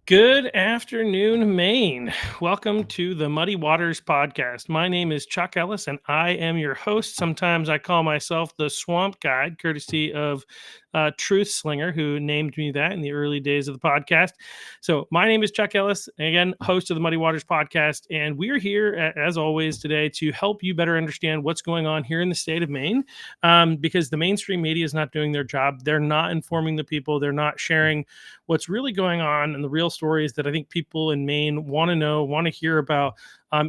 Good afternoon, Maine. Welcome to the Muddy Waters podcast. My name is Chuck Ellis, and I am your host. Sometimes I call myself the Swamp Guide, courtesy of Truth Slinger, who named me that in the early days of the podcast. So, my name is Chuck Ellis, again, host of the Muddy Waters podcast, and we're here, as always, today to help you better understand what's going on here in the state of Maine, because the mainstream media is not doing their job. They're not informing the people. They're not sharing what's really going on and the real stories that I think people in Maine want to know, want to hear about.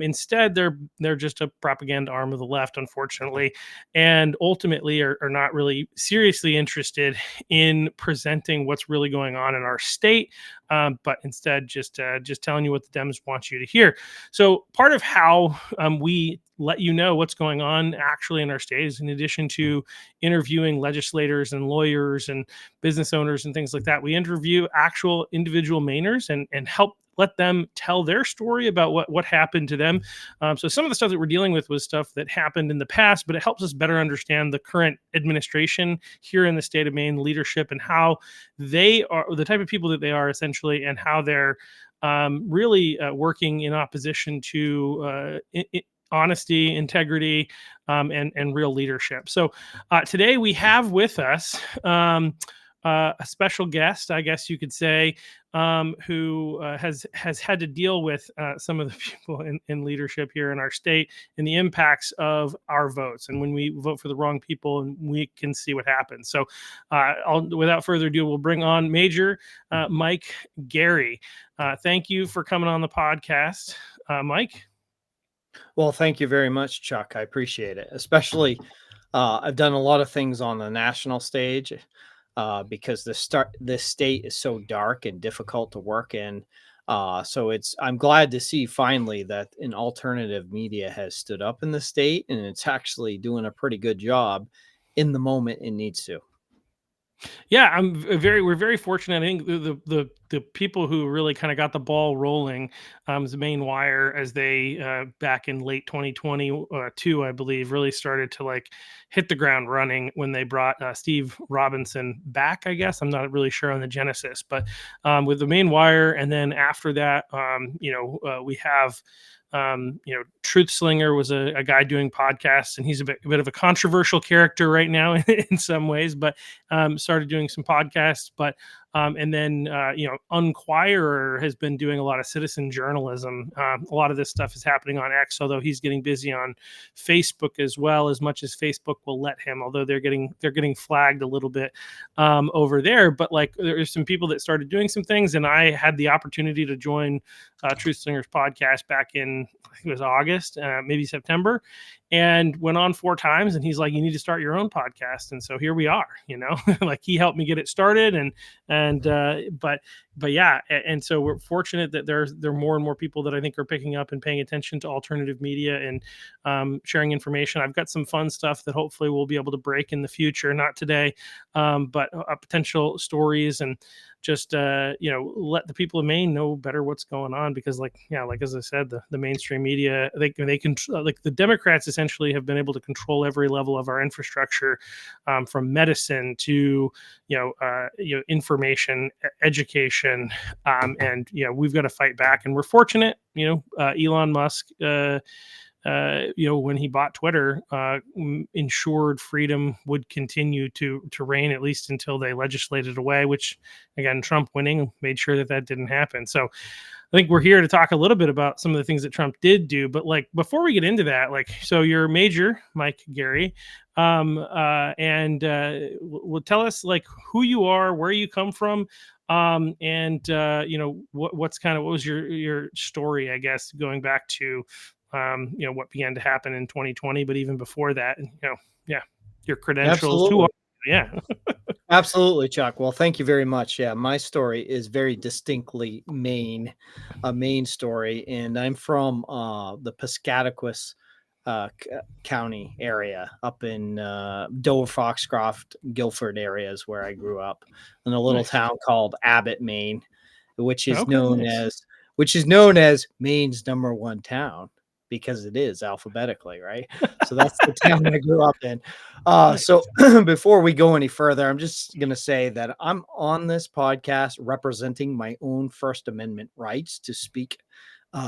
Instead, they're just a propaganda arm of the left, unfortunately, and ultimately are not really seriously interested in presenting what's really going on in our state, but instead just telling you what the Dems want you to hear. So part of how we let you know what's going on actually in our state is, in addition to interviewing legislators and lawyers and business owners and things like that, we interview actual individual Mainers and help let them tell their story about what happened to them. So some of the stuff that we're dealing with was stuff that happened in the past, but it helps us better understand the current administration here in the state of Maine, leadership, and how they are, the type of people that they are essentially, and how they're really working in opposition to honesty, integrity, and real leadership. So today we have with us a special guest, I guess you could say, who has had to deal with some of the people in leadership here in our state and the impacts of our votes. And when we vote for the wrong people, and we can see what happens. So without further ado, we'll bring on Major Mike Gary. Thank you for coming on the podcast, Mike. Well, thank you very much, Chuck. I appreciate it. Especially, I've done a lot of things on the national stage because this state is so dark and difficult to work in. So I'm glad to see finally that an alternative media has stood up in the state, and it's actually doing a pretty good job in the moment it needs to. Yeah, we're very fortunate. I think the people who really kind of got the ball rolling was the Main Wire, as they back in late 2022, I believe, really started to like hit the ground running when they brought Steve Robinson back. I guess I'm not really sure on the genesis, but with the Main Wire, and then after that, we have. Truth Slinger was a guy doing podcasts, and he's a bit of a controversial character right now in some ways, but started doing some podcasts. But and then Unquirer has been doing a lot of citizen journalism. A lot of this stuff is happening on X, although he's getting busy on Facebook as well, as much as Facebook will let him. Although they're getting flagged a little bit over there. But like, there's some people that started doing some things, and I had the opportunity to join Truth Slinger's podcast back in, I think it was August, maybe September, and went on 4 times. And he's like, "You need to start your own podcast." And so here we are. Like, he helped me get it started, but yeah, and so we're fortunate that there are more and more people that I think are picking up and paying attention to alternative media and sharing information. I've got some fun stuff that hopefully we'll be able to break in the future, not today, but potential stories, and just let the people of Maine know better what's going on, because like as I said, the mainstream media, they can, like, the Democrats essentially have been able to control every level of our infrastructure, from medicine to information, education, and we've got to fight back. And we're fortunate, Elon Musk, when he bought Twitter, ensured freedom would continue to reign, at least until they legislated away, which, again, Trump winning made sure that didn't happen. So I think we're here to talk a little bit about some of the things that Trump did do. But like, before we get into that, like, so you're Major Mike Gary, and will tell us like who you are, where you come from, and what was your story, I guess, going back to what began to happen in 2020, but even before that, and your credentials. Absolutely. Yeah. Absolutely, Chuck. Well, thank you very much. Yeah, my story is very distinctly Maine, a Maine story, and I'm from the Piscataquis County area, up in Dover, Foxcroft, Guilford areas where I grew up, in a little town called Abbott, Maine, which is known as Maine's #1 town. because it is alphabetically, right? So that's the town I grew up in. So Nice. before we go any further, I'm just going to say that I'm on this podcast representing my own First Amendment rights to speak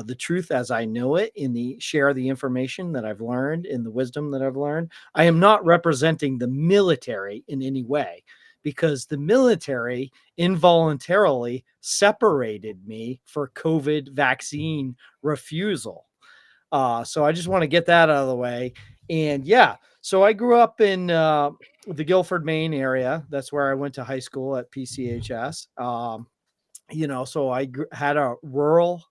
the truth as I know it, in the share the information that I've learned, in the wisdom that I've learned. I am not representing the military in any way, because the military involuntarily separated me for COVID vaccine refusal. So I just want to get that out of the way. And yeah, so I grew up in the Guilford, Maine area. That's where I went to high school at PCHS. So I had a rural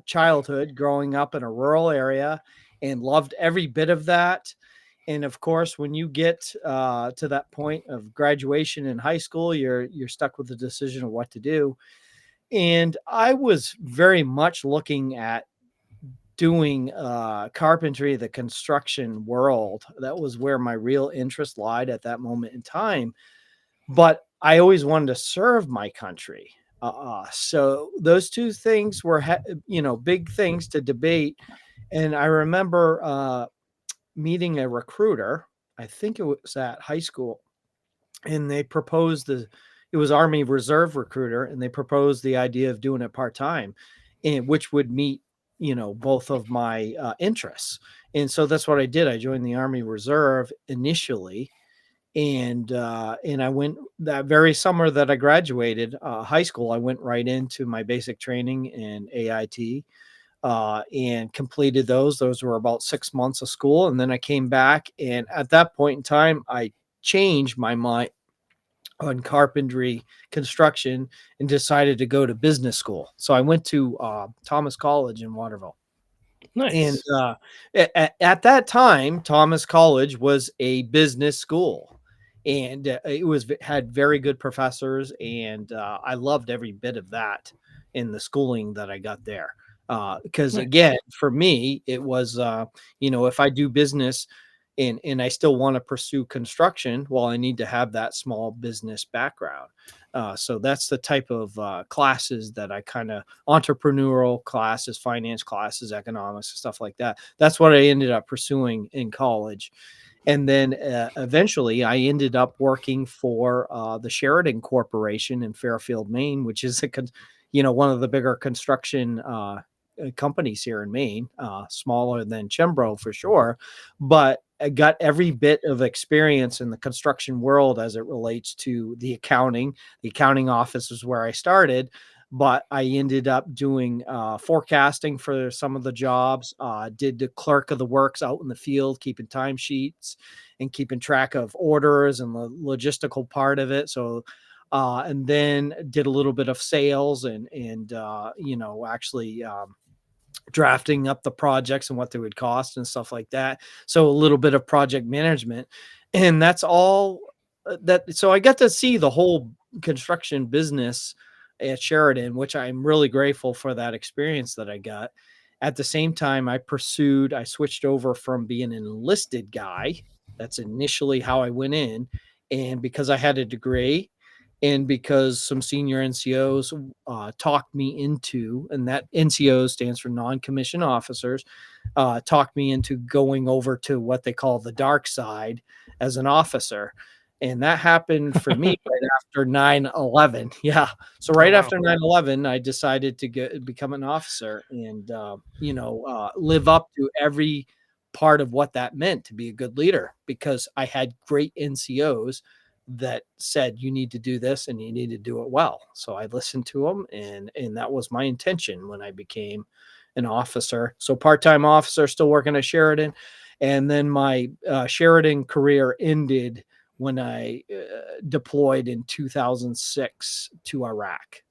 childhood, growing up in a rural area, and loved every bit of that. And of course, when you get to that point of graduation in high school, you're stuck with the decision of what to do. And I was very much looking at doing carpentry, the construction world. That was where my real interest lied at that moment in time. But I always wanted to serve my country. So those two things were, big things to debate. And I remember meeting a recruiter. I think it was at high school, and they proposed it was Army Reserve recruiter, and they proposed the idea of doing it part time, and which would meet both of my interests. And so that's what I did. I joined the Army Reserve initially, and I went that very summer that I graduated high school. I went right into my basic training in AIT, and completed those. Those were about 6 months of school, and then I came back. And at that point in time, I changed my mind on carpentry construction and decided to go to business school. So I went to Thomas College in Waterville. And Nice. at that time, Thomas College was a business school, and had very good professors, and I loved every bit of that in the schooling that I got there. Because again, Nice. for me, it was if I do business and I still want to pursue construction, well, I need to have that small business background. So that's the type of classes that I kind of entrepreneurial classes, finance classes, economics, stuff like that. That's what I ended up pursuing in college. And then eventually I ended up working for the Sheridan Corporation in Fairfield, Maine, which is one of the bigger construction companies here in Maine, smaller than Chimbro for sure, but I got every bit of experience in the construction world as it relates to the accounting. The accounting office is where I started, but I ended up doing forecasting for some of the jobs, did the clerk of the works out in the field, keeping timesheets and keeping track of orders and the logistical part of it. So, and then did a little bit of sales and actually drafting up the projects and what they would cost and stuff like that. So a little bit of project management, and that's all that. So I got to see the whole construction business at Sheridan, which I'm really grateful for that experience that I got. At the same time, I switched over from being an enlisted guy. That's initially how I went in. And because I had a degree, and because some senior NCOs talked me into, and that NCO stands for non-commissioned officers, talked me into going over to what they call the dark side as an officer. And that happened for me right after 9/11. Yeah. So Oh right wow. after 9/11, I decided to become an officer and, live up to every part of what that meant to be a good leader, because I had great NCOs that said you need to do this and you need to do it well. So I listened to them, and that was my intention when I became an officer. So part-time officer, still working at Sheridan, and then my Sheridan career ended when I deployed in 2006 to Iraq.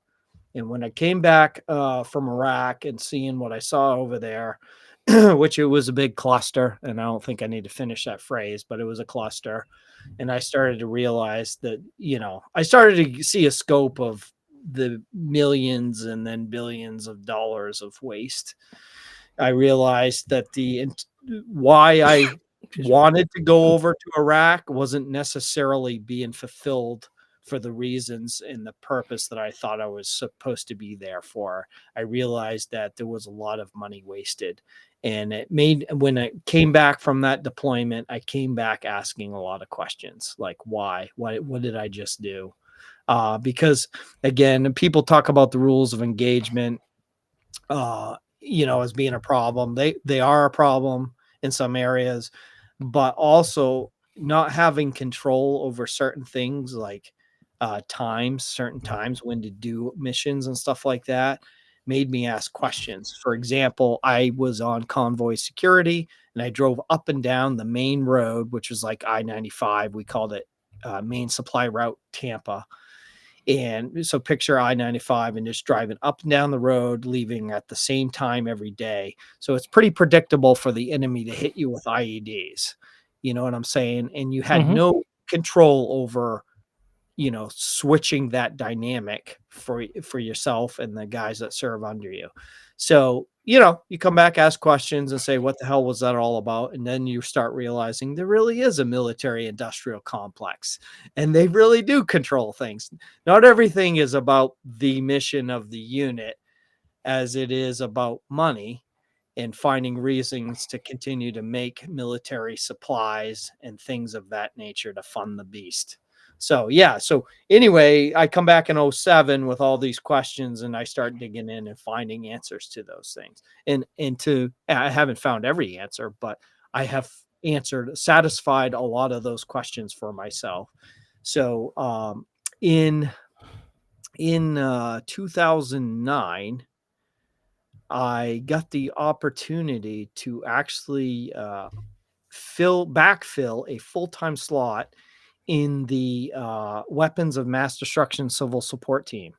And when I came back from Iraq and seeing what I saw over there, which it was a big cluster, and I don't think I need to finish that phrase, but it was a cluster. And I started to realize that, I started to see a scope of the millions and then billions of dollars of waste. I realized that why I Excuse me. wanted to go over to Iraq wasn't necessarily being fulfilled for the reasons and the purpose that I thought I was supposed to be there for. I realized that there was a lot of money wasted. And when I came back from that deployment, I came back asking a lot of questions like, why? What did I just do? Because again, people talk about the rules of engagement, as being a problem. They are a problem in some areas, but also not having control over certain things like certain times when to do missions and stuff like that made me ask questions. For example, I was on convoy security and I drove up and down the main road, which was like I-95. We called it main supply route Tampa. And so picture I-95 and just driving up and down the road, leaving at the same time every day. So it's pretty predictable for the enemy to hit you with IEDs. You know what I'm saying? And you had Mm-hmm. no control over, switching that dynamic for yourself and the guys that serve under you. So, you come back, ask questions and say, what the hell was that all about? And then you start realizing there really is a military industrial complex and they really do control things. Not everything is about the mission of the unit as it is about money and finding reasons to continue to make military supplies and things of that nature to fund the beast. So, yeah. So, anyway, I come back in '07 with all these questions and I start digging in and finding answers to those things. I haven't found every answer, but I have satisfied a lot of those questions for myself. So, in 2009, I got the opportunity to actually backfill a full-time slot in the weapons of mass destruction civil support team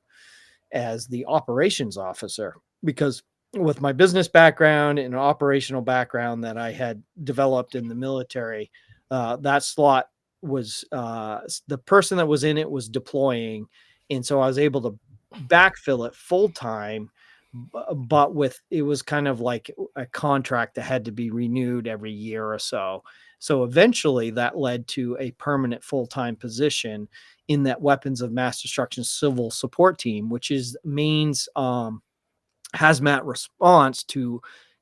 as the operations officer, because with my business background and operational background that I had developed in the military, that slot was the person that was in it was deploying. And so I was able to backfill it full time, but it was kind of like a contract that had to be renewed every year or so. So eventually that led to a permanent full time position in that weapons of mass destruction civil support team, which is Maine's hazmat response to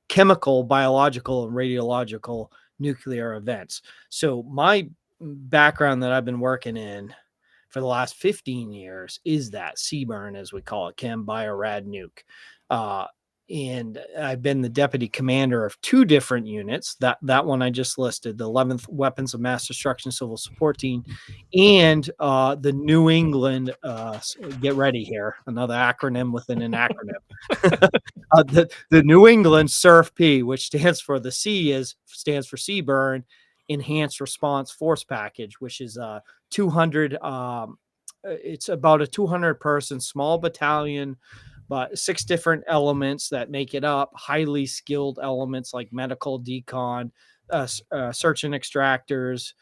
chemical, biological, and radiological nuclear events. So my background that I've been working in for the last 15 years is that CBRN, as we call it, Chem Bio Rad Nuke. Uh, and I've been the deputy commander of two different units. That one I just listed, the 11th Weapons of Mass Destruction Civil Support Team, and the New England. Get ready here, another acronym within an acronym. The New England SURF-P, which stands for stands for CBRN, Enhanced Response Force Package, which is 200. It's about a 200 person small battalion, but 6 different elements that make it up, highly skilled elements like medical decon, search and extractors,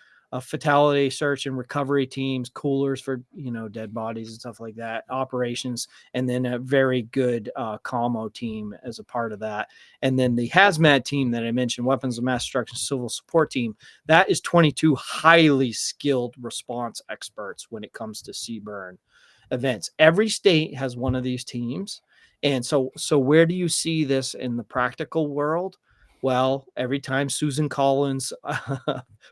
fatality search and recovery teams, coolers for dead bodies and stuff like that, operations, and then a very good commo team as a part of that. And then the hazmat team that I mentioned, weapons of mass destruction civil support team, that is 22 highly skilled response experts when it comes to CBRN events. Every state has one of these teams. And so where do you see this in the practical world? Well, every time Susan Collins,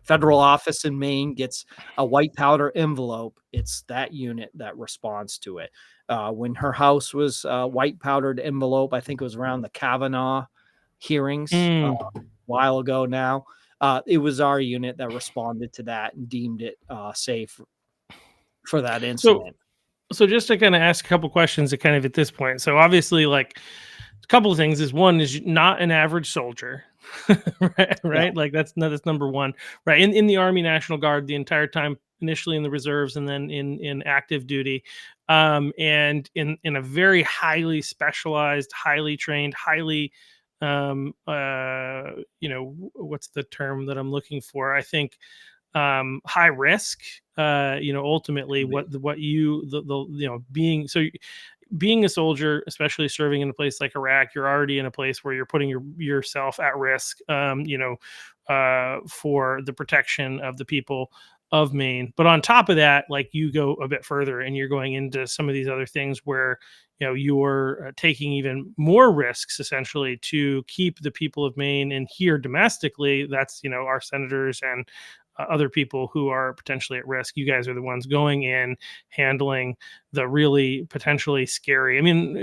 federal office in Maine, gets a white powder envelope, it's that unit that responds to it. When her house was white powdered envelope, I think it was around the Kavanaugh hearings a while ago now. It was our unit that responded to that and deemed it safe for that incident. So just to kind of ask a couple questions at this point. So obviously, like, a couple of things is, one is not an average soldier, right? Yeah. Right? Like that's number one, right? In the Army National Guard the entire time, initially in the reserves and then in active duty, and in a very highly specialized, highly trained, highly what's the term that I'm looking for? I think high risk. Ultimately, what you the being a soldier, especially serving in a place like Iraq, you're already in a place where you're putting yourself at risk, for the protection of the people of Maine. But on top of that, like, you go a bit further and you're going into some of these other things where you're taking even more risks essentially to keep the people of Maine and here domestically. That's our senators and other people who are potentially at risk. You guys are the ones going in, handling the really potentially scary. I mean,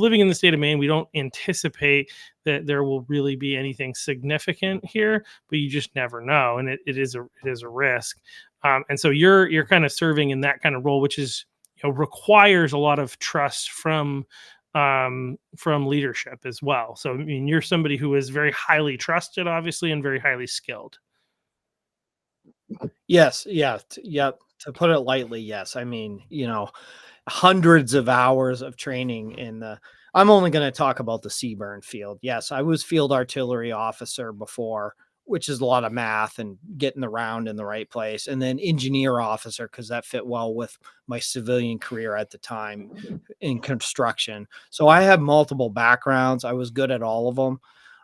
living in the state of Maine, we don't anticipate that there will really be anything significant here, but you just never know, and it is a risk. And so you're kind of serving in that kind of role, which is requires a lot of trust from leadership as well. So I mean, you're somebody who is very highly trusted, obviously, and very highly skilled. Yes, yeah, yep. To put it lightly, yes. I mean, hundreds of hours of training in the I'm only going to talk about the Seaburn field. Yes, I was field artillery officer before, which is a lot of math and getting the round in the right place, and then engineer officer because that fit well with my civilian career at the time in construction. So I have multiple backgrounds. I was good at all of them.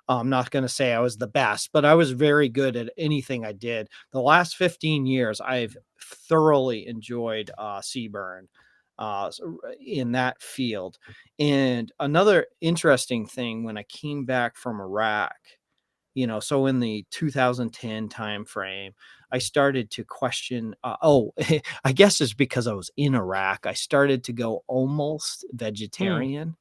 I'm not going to say I was the best, but I was very good at anything I did. The last 15 years, I've thoroughly enjoyed Seaburn in that field. And another interesting thing when I came back from Iraq, so in the 2010 time frame, I started to question. I guess it's because I was in Iraq. I started to go almost Hmm. vegetarian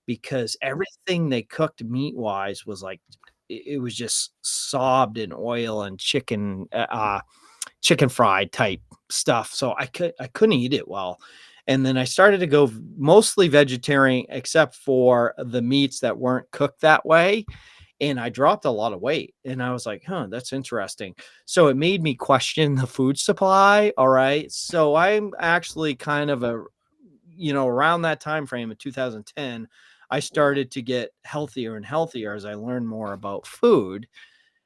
because everything they cooked meat wise was like it was just sobbed in oil and chicken fried type stuff. So I couldn't eat it well. And then I started to go mostly vegetarian, except for the meats that weren't cooked that way, and I dropped a lot of weight. And I was like, huh, that's interesting. So it made me question the food supply. All right. So I'm actually kind of around that time frame of 2010, I started to get healthier and healthier as I learned more about food.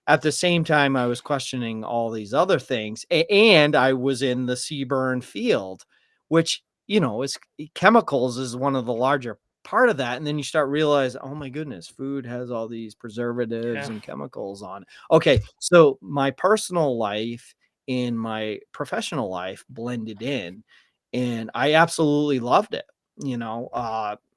At the same time, I was questioning all these other things, and I was in the Seaburn field, which, is chemicals is one of the larger part of that, and then you start realize, "Oh my goodness, food has all these preservatives Yeah. and chemicals on it." Okay, so my personal life and my professional life blended in, and I absolutely loved it,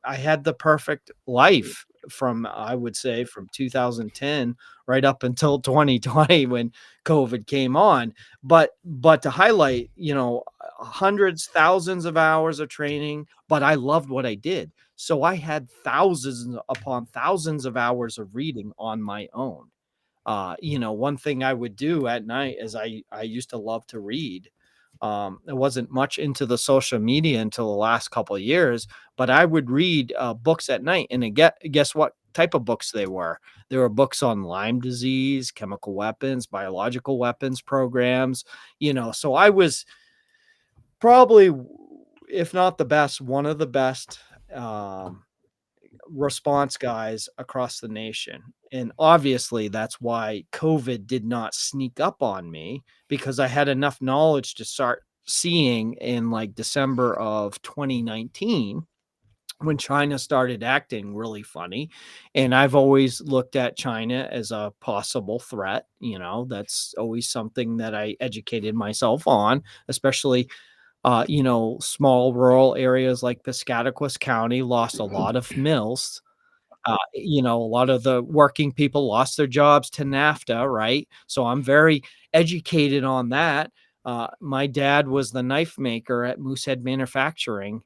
I had the perfect life from, I would say, from 2010 right up until 2020 when COVID came on. But to highlight, hundreds, thousands of hours of training, but I loved what I did. So I had thousands upon thousands of hours of reading on my own. One thing I would do at night is I used to love to read. I wasn't much into the social media until the last couple of years, but I would read books at night. And guess what type of books they were? There were books on Lyme disease, chemical weapons, biological weapons programs. So I was probably, if not the best, one of the best um, response guys across the nation. And obviously, that's why COVID did not sneak up on me because I had enough knowledge to start seeing in like December of 2019 when China started acting really funny. And I've always looked at China as a possible threat. That's always something that I educated myself on, especially small rural areas like Piscataquis County lost a lot of mills. A lot of the working people lost their jobs to NAFTA, right? So I'm very educated on that. My dad was the knife maker at Moosehead Manufacturing.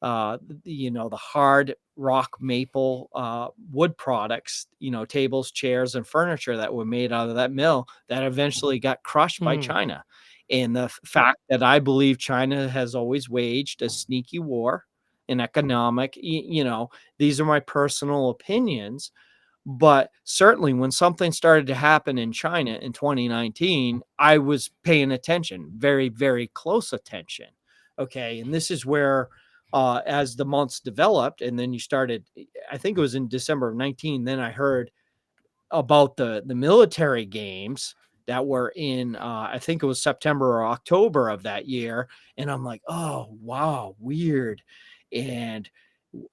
The hard rock maple wood products, tables, chairs, and furniture that were made out of that mill that eventually got crushed by Hmm. China. And the fact that I believe China has always waged a sneaky war, an economic, these are my personal opinions, but certainly when something started to happen in China in 2019, I was paying attention, very, very close attention. Okay. And this is where, as the months developed, and then you started, I think it was in December of 19, then I heard about the military games that were in I think it was September or October of that year, and I'm like, "Oh, wow, weird." And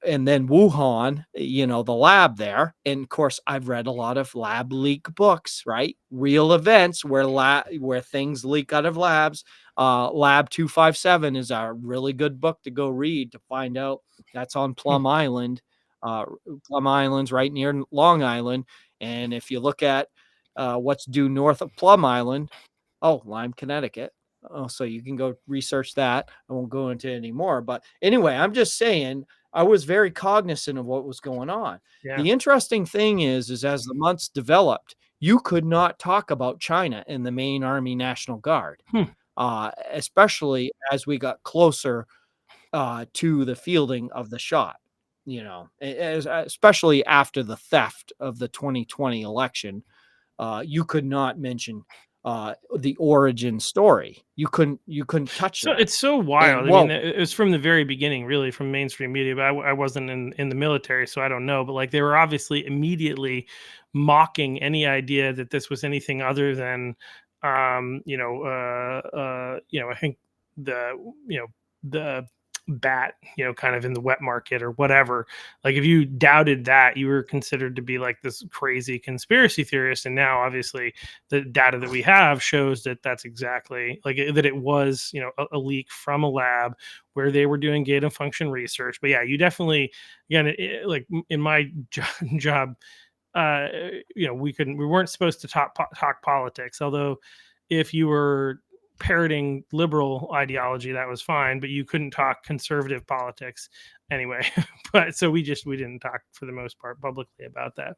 and then Wuhan, the lab there. And of course, I've read a lot of lab leak books, right? Real events where things leak out of labs. Lab 257 is a really good book to go read to find out. That's on Hmm. Plum Island. Uh, Plum Island's right near Long Island. And if you look at what's due north of Plum Island, oh, Lyme, Connecticut. Oh, so you can go research that. I won't go into it anymore. But anyway, I'm just saying I was very cognizant of what was going on. Yeah. The interesting thing is as the months developed, you could not talk about China in the Main Army National Guard, Hmm. especially as we got closer to the fielding of the shot. Especially after the theft of the 2020 election, you could not mention the origin story. You couldn't touch So that. it's so And wild. I mean, well, it was from the very beginning, really, from mainstream media. But I wasn't in the military, so I don't know. But like, they were obviously immediately mocking any idea that this was anything other than, I think the, you know, the bat, kind of in the wet market or whatever. Like, if you doubted that, you were considered to be like this crazy conspiracy theorist. And now, obviously, the data that we have shows that that's exactly like that it was a leak from a lab where they were doing gain of function research. But yeah, you definitely, again, like in my job, uh we weren't supposed to talk politics, although if you were parroting liberal ideology, that was fine, but you couldn't talk conservative politics anyway. But so we didn't talk for the most part publicly about that.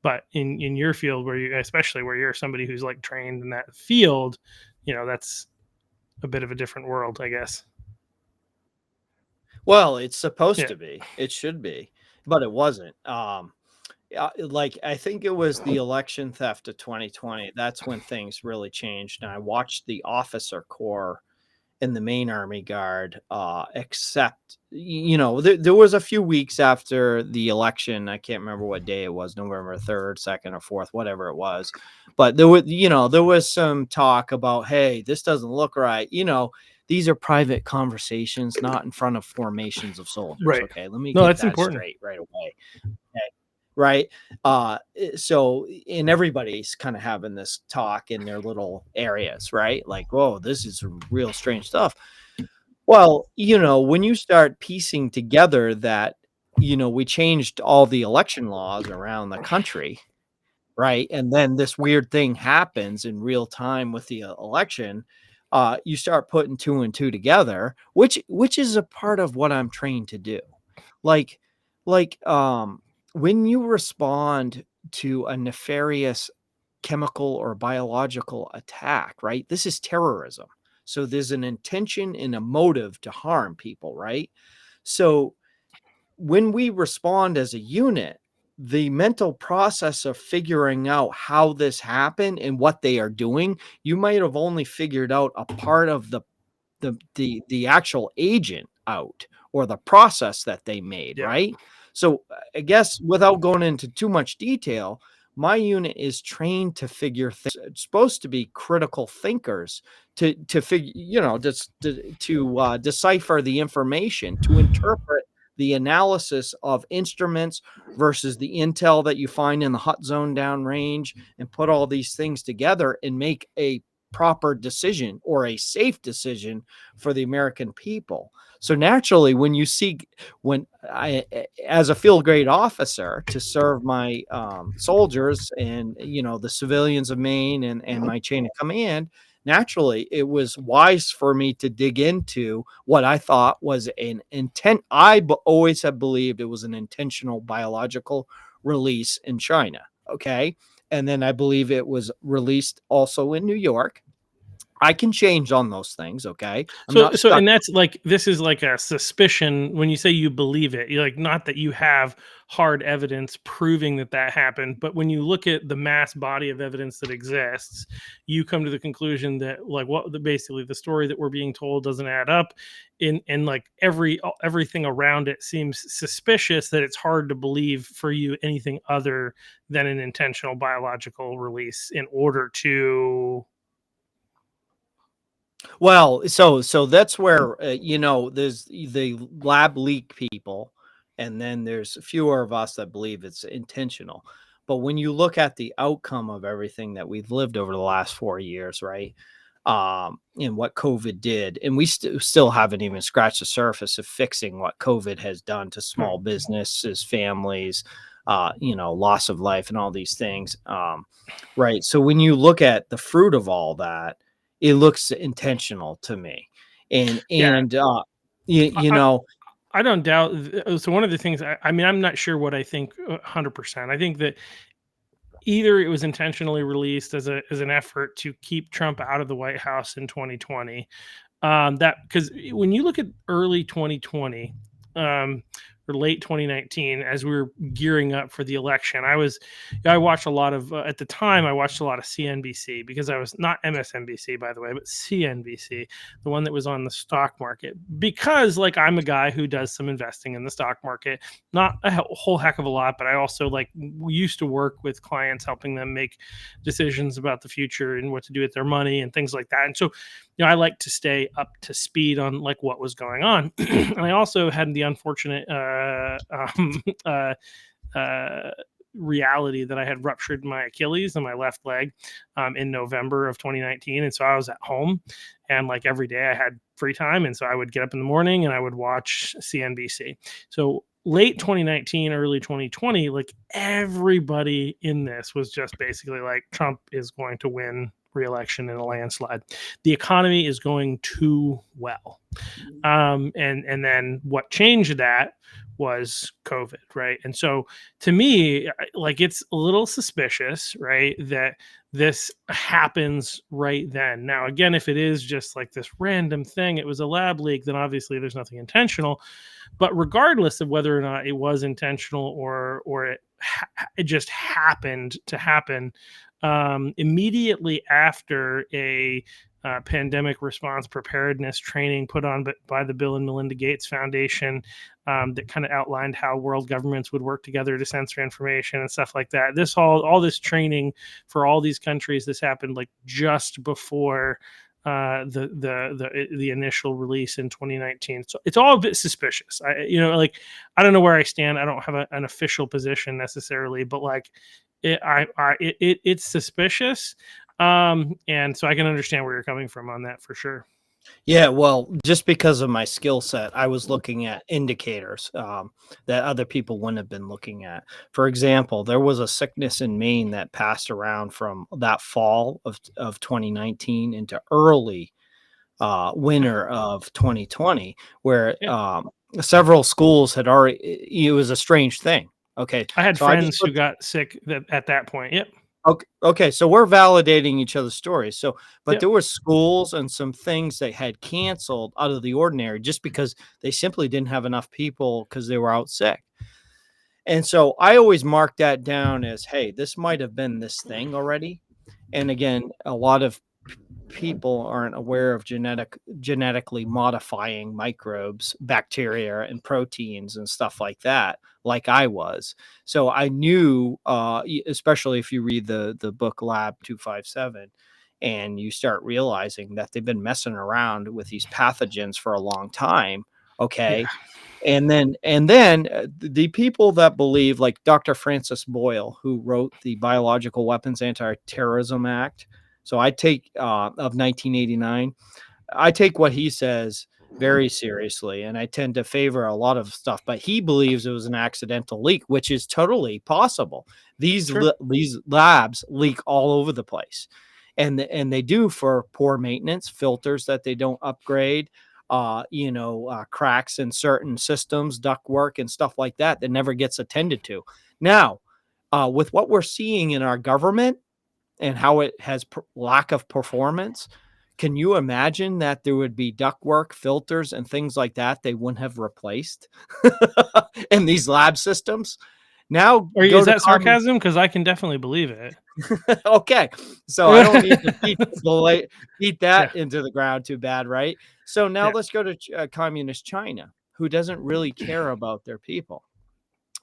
But in your field, where you, especially where you're somebody who's like trained in that field, that's a bit of a different world, I guess. well, it's supposed Yeah. to be. It should be, but it wasn't. Like I think it was the election theft of 2020. That's when things really changed. And I watched the officer corps in the main army guard, except there was a few weeks after the election. I can't remember what day it was, November 3rd, 2nd, or 4th, whatever it was. But there was some talk about, hey, this doesn't look right. These are private conversations, not in front of formations of soldiers. Right. Okay, let me No, get that's that important. straight right away. Okay. Right. So, and everybody's kind of having this talk in their little areas, right? Like, whoa, this is some real strange stuff. Well, when you start piecing together that, we changed all the election laws around the country, right? And then this weird thing happens in real time with the election. You start putting two and two together, which is a part of what I'm trained to do. Like, like when you respond to a nefarious chemical or biological attack, right? This is terrorism. So there's an intention and a motive to harm people, right? So when we respond as a unit, the mental process of figuring out how this happened and what they are doing, you might have only figured out a part of the actual agent out, or the process that they made, Yeah. right? So I guess without going into too much detail, my unit is trained to figure things. It's supposed to be critical thinkers to figure, just to decipher the information, to interpret the analysis of instruments versus the intel that you find in the hot zone downrange, and put all these things together and make a proper decision or a safe decision for the American people. So naturally, when I, as a field grade officer, to serve my soldiers and the civilians of Maine and my chain of command, naturally it was wise for me to dig into what I thought was an intent. Always have believed it was an intentional biological release in China. Okay. And then I believe it was released also in New York. I can change on those things, okay? I'm not So stuck. and that's like, this is like a suspicion when you say you believe it. You're like, not that you have hard evidence proving that that happened, but when you look at the mass body of evidence that exists, you come to the conclusion that like basically the story that we're being told doesn't add up, in and like everything around it seems suspicious, that it's hard to believe for you anything other than an intentional biological release in order to. Well, so that's where there's the lab leak people, and then there's fewer of us that believe it's intentional. But when you look at the outcome of everything that we've lived over the last 4 years, right? And what COVID did, and we still haven't even scratched the surface of fixing what COVID has done to Right. small businesses, families, loss of life, and all these things. Right. So when you look at the fruit of all that, it looks intentional to me, and Yeah. and you, I, you I, know, I don't doubt. So one of the things, I mean, I'm not sure what I think 100%. I think that either it was intentionally released as an effort to keep Trump out of the White House in 2020. That because when you look at early 2020, um, or late 2019, as we were gearing up for the election, I watched a lot of at the time I watched a lot of CNBC, because I was not MSNBC, by the way, but CNBC, the one that was on the stock market, because like I'm a guy who does some investing in the stock market, not a whole heck of a lot, but I also like used to work with clients helping them make decisions about the future and what to do with their money and things like that. And so I like to stay up to speed on like what was going on. And I also had the unfortunate uh, reality that I had ruptured my Achilles and my left leg in November of 2019. And so I was at home, and like every day I had free time. And so I would get up in the morning and I would watch CNBC. So late 2019, early 2020, like everybody in this was just basically like Trump is going to win re-election in a landslide. The economy is going too well. And then what changed that was COVID, right? And so to me, like it's a little suspicious, right, that this happens right then. Now, again, if it is just like this random thing, it was a lab leak, then obviously there's nothing intentional. But regardless of whether or not it was intentional or it just happened to happen, immediately after a pandemic response preparedness training put on by the Bill and Melinda Gates Foundation, that kind of outlined how world governments would work together to censor information and stuff like that. This all this training for all these countries, this happened like just before the initial release in 2019. So it's all a bit suspicious. Like I don't know where I stand. I don't have an official position necessarily, but like it's suspicious. And so I can understand where you're coming from on that for sure. yeah, well, just because of my skill set, I was looking at indicators that other people wouldn't have been looking at. For example, there was a sickness in Maine that passed around from that fall of 2019 into early winter of 2020, where Yeah. several schools had already, it was a strange thing. Okay. I had So I just friends who looked. got sick at that point. Yep. Okay, so we're validating each other's stories. So, but Yep. there were schools and some things that had canceled out of the ordinary just because they simply didn't have enough people because they were out sick. And so I always mark that down as, hey, this might have been this thing already. And again, a lot of people aren't aware of genetically modifying microbes, bacteria, and proteins and stuff like I was. So I knew, especially if you read the book Lab 257, and you start realizing that they've been messing around with these pathogens for a long time. Yeah. Okay. And then the people that believe, like Dr. Francis Boyle, who wrote the Biological Weapons Anti-Terrorism Act. So I take of 1989, I take what he says very seriously, and I tend to favor a lot of stuff. But he believes it was an accidental leak, which is totally possible. Sure. These labs leak all over the place, and they do for poor maintenance, filters that they don't upgrade, cracks in certain systems, ductwork, and stuff like that that never gets attended to. Now, with what we're seeing in our government and how it has lack of performance, can you imagine that there would be ductwork, filters, and things like that they wouldn't have replaced in these lab systems? Now go Is to that common. sarcasm? Because I can definitely believe it. Okay, so I don't need to beat Yeah. that into the ground too bad, right? So now Yeah. let's go to communist China, who doesn't really care about their people.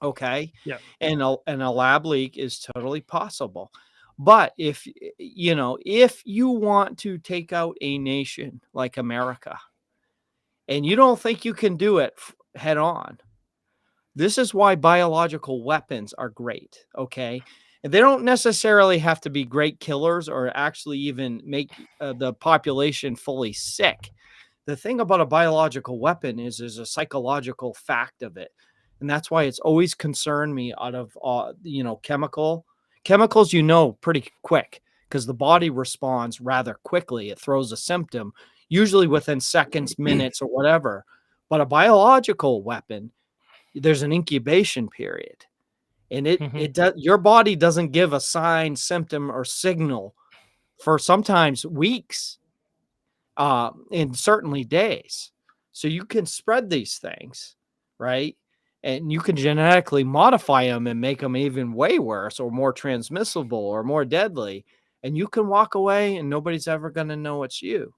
Okay, Yeah. and a lab leak is totally possible. But if you want to take out a nation like America, and you don't think you can do it head on, This is why biological weapons are great, okay? And they don't necessarily have to be great killers or actually even make the population fully sick. The thing about a biological weapon is there's a psychological fact of it. And that's why it's always concerned me out of chemicals, pretty quick because the body responds rather quickly. It throws a symptom usually within seconds, minutes, or whatever. But a biological weapon, there's an incubation period, and Mhm. it does your body doesn't give a sign, symptom, or signal for sometimes weeks, and certainly days. So you can spread these things, right? And you can genetically modify them and make them even way worse or more transmissible or more deadly. And you can walk away and nobody's ever going to know it's you.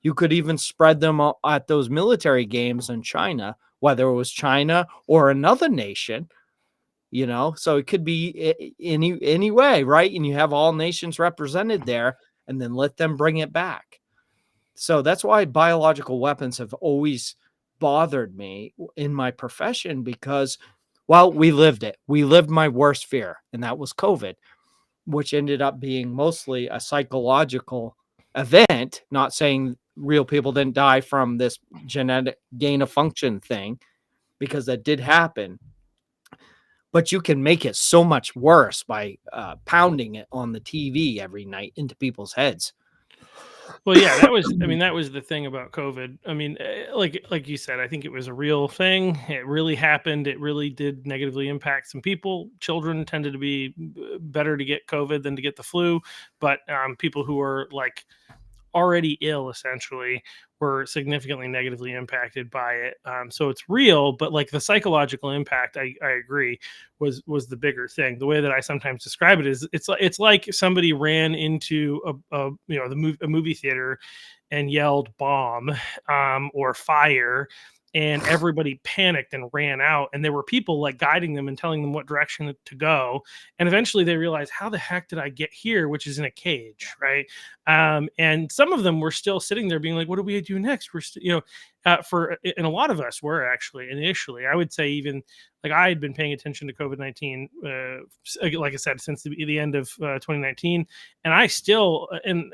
You could even spread them at those military games in China, whether it was China or another nation, so it could be any way, right? And you have all nations represented there, and then let them bring it back. So that's why biological weapons have always bothered me in my profession because, well, we lived it. We lived my worst fear, and that was COVID, which ended up being mostly a psychological event. Not saying real people didn't die from this genetic gain of function thing, because that did happen. But you can make it so much worse by pounding it on the TV every night into people's heads. Well, yeah, that was I mean, that was the thing about COVID. I mean, like you said, I think it was a real thing. It really happened. It really did negatively impact some people. Children tended to be better to get COVID than to get the flu, but people who were like already ill essentially were significantly negatively impacted by it. So it's real, but like the psychological impact, I agree, was the bigger thing. The way that I sometimes describe it is it's like somebody ran into a movie theater and yelled bomb or fire, and everybody panicked and ran out, and there were people like guiding them and telling them what direction to go, and eventually they realized, how the heck did I get here, which is in a cage, right? And some of them were still sitting there being like, what do we do next? We're still, and a lot of us were actually initially, I would say, even like I had been paying attention to COVID-19, like I said, since the end of 2019. And I still,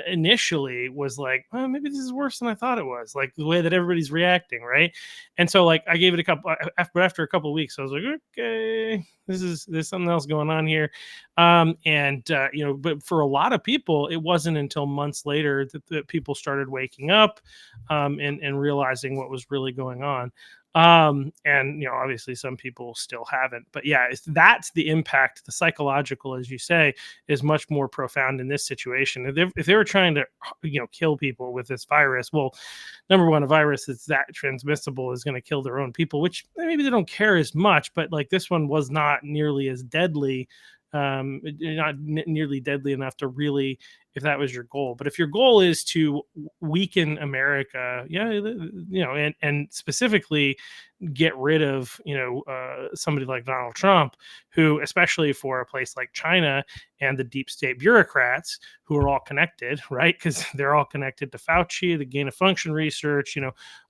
initially was like, well, maybe this is worse than I thought it was, like the way that everybody's reacting. Right. And so like, I gave it a couple, after a couple of weeks, I was like, okay, there's something else going on here. But for a lot of people, it wasn't until months later that people started waking up, and realizing what was really going on. And obviously some people still haven't, but yeah, that's the impact. The psychological, as you say, is much more profound in this situation. If they were trying to kill people with this virus, well, number one, a virus that's that transmissible is going to kill their own people, which maybe they don't care as much, but like this one was not nearly as deadly, not nearly deadly enough to really, if that was your goal. But if your goal is to weaken America, yeah, and specifically get rid of somebody like Donald Trump, who, especially for a place like China and the deep state bureaucrats who are all connected, right? Because they're all connected to Fauci, the gain of function research,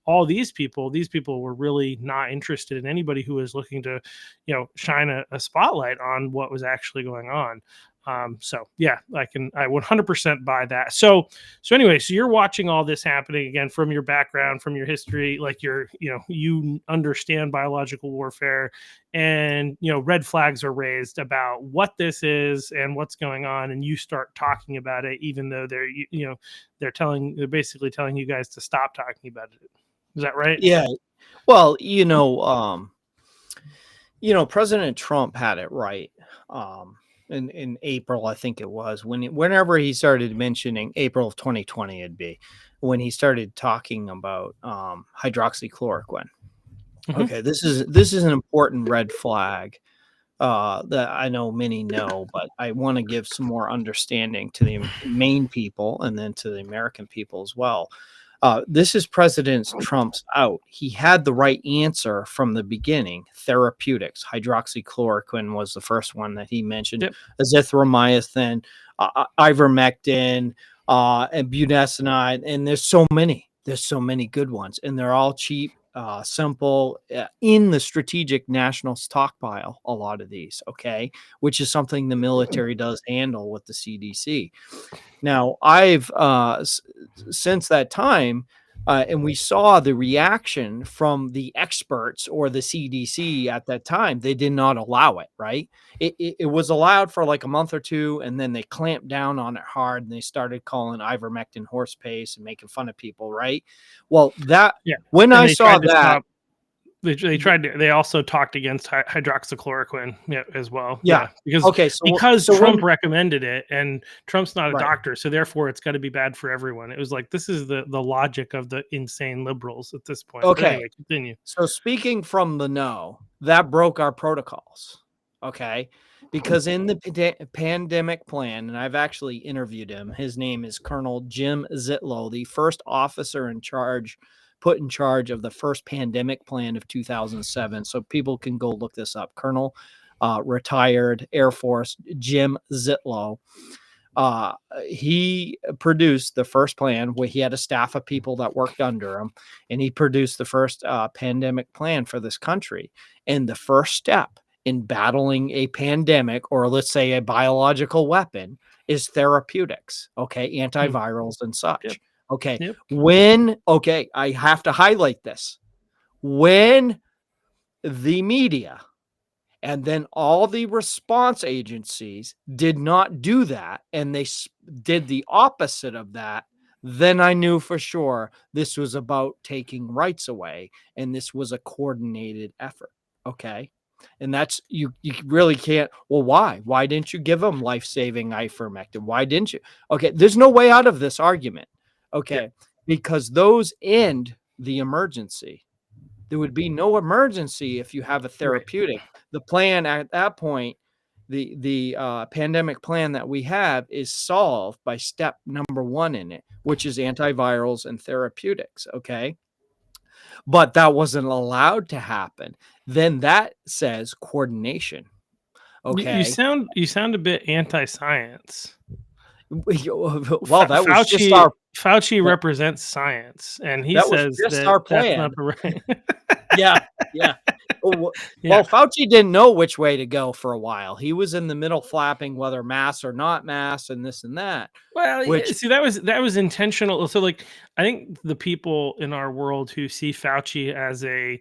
all these people were really not interested in anybody who was looking to shine a spotlight on what was actually going on. So yeah, I 100% buy that. So anyway, so you're watching all this happening again from your background, from your history, like you understand biological warfare, and red flags are raised about what this is and what's going on, and you start talking about it, even though they're basically telling you guys to stop talking about it. Is that right? Yeah. Well, President Trump had it right. In April, I think it was whenever he started mentioning April of 2020, it'd be when he started talking about hydroxychloroquine. Hmm. Okay, this is an important red flag that I know many know, but I want to give some more understanding to the Maine people and then to the American people as well. This is President Trump's out. He had the right answer from the beginning. Therapeutics, hydroxychloroquine was the first one that he mentioned. Yep. Azithromycin, ivermectin, and budesonide, and there's so many. There's so many good ones, and they're all cheap simple, in the strategic national stockpile, a lot of these, okay, which is something the military does handle with the CDC. Now, I've since that time, and we saw the reaction from the experts or the CDC at that time. They did not allow it, right? It was allowed for like a month or two, and then they clamped down on it hard, and they started calling ivermectin horse paste and making fun of people, right? Well, that Yeah, when and I they saw tried to that, stop. They tried to. They also talked against hydroxychloroquine, yeah, as well. yeah, Yeah, because okay, Trump recommended it, and Trump's not a right. doctor, so therefore it's got to be bad for everyone. It was like this is the logic of the insane liberals at this point. But Okay. anyway, continue. So speaking from the know, that broke our protocols. Okay. Because in the pandemic plan, and I've actually interviewed him, his name is Colonel Jim Zitlow, the first officer in charge, put in charge of the first pandemic plan of 2007. So people can go look this up. Colonel, retired Air Force, Jim Zitlow. He produced the first plan where he had a staff of people that worked under him, and he produced the first pandemic plan for this country. And the first step in battling a pandemic, or let's say a biological weapon, is therapeutics. Okay, Hmm. antivirals and Yep. such. Okay, Yep. okay, I have to highlight this. When the media and then all the response agencies did not do that, and they did the opposite of that, then I knew for sure this was about taking rights away, and this was a coordinated effort. Okay. And that's you really can't. Well, why? Why didn't you give them life-saving ivermectin? Why didn't you? Okay, there's no way out of this argument. Yep. Okay, because those end the emergency. There would be no emergency if you have a Right. therapeutic. The plan at that point, the pandemic plan that we have is solved by step number one in it, which is antivirals and therapeutics. Okay. But that wasn't allowed to happen. Then that says coordination. Okay. You sound a bit anti-science. Well, that was just Fauci our Fauci represents science, and he that was says just that our that's not plan. the right. Yeah, yeah. Well, Yeah. Fauci didn't know which way to go for a while. He was in the middle flapping whether mass or not mass and this and that, Well, yeah, which see, that was intentional. So, like, I think the people in our world who see Fauci as a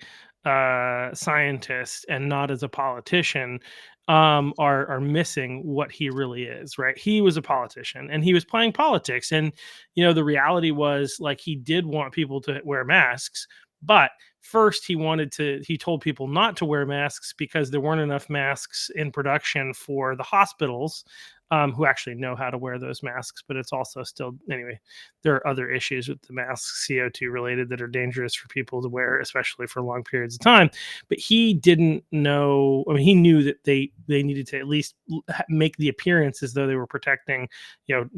scientist and not as a politician are missing what he really is. Right? He was a politician and he was playing politics, and the reality was like he did want people to wear masks, but first he told people not to wear masks because there weren't enough masks in production for the hospitals, who actually know how to wear those masks. But it's also still, anyway, there are other issues with the masks, CO2 related, that are dangerous for people to wear, especially for long periods of time. But he didn't know. I mean, he knew that they needed to at least make the appearance as though they were protecting,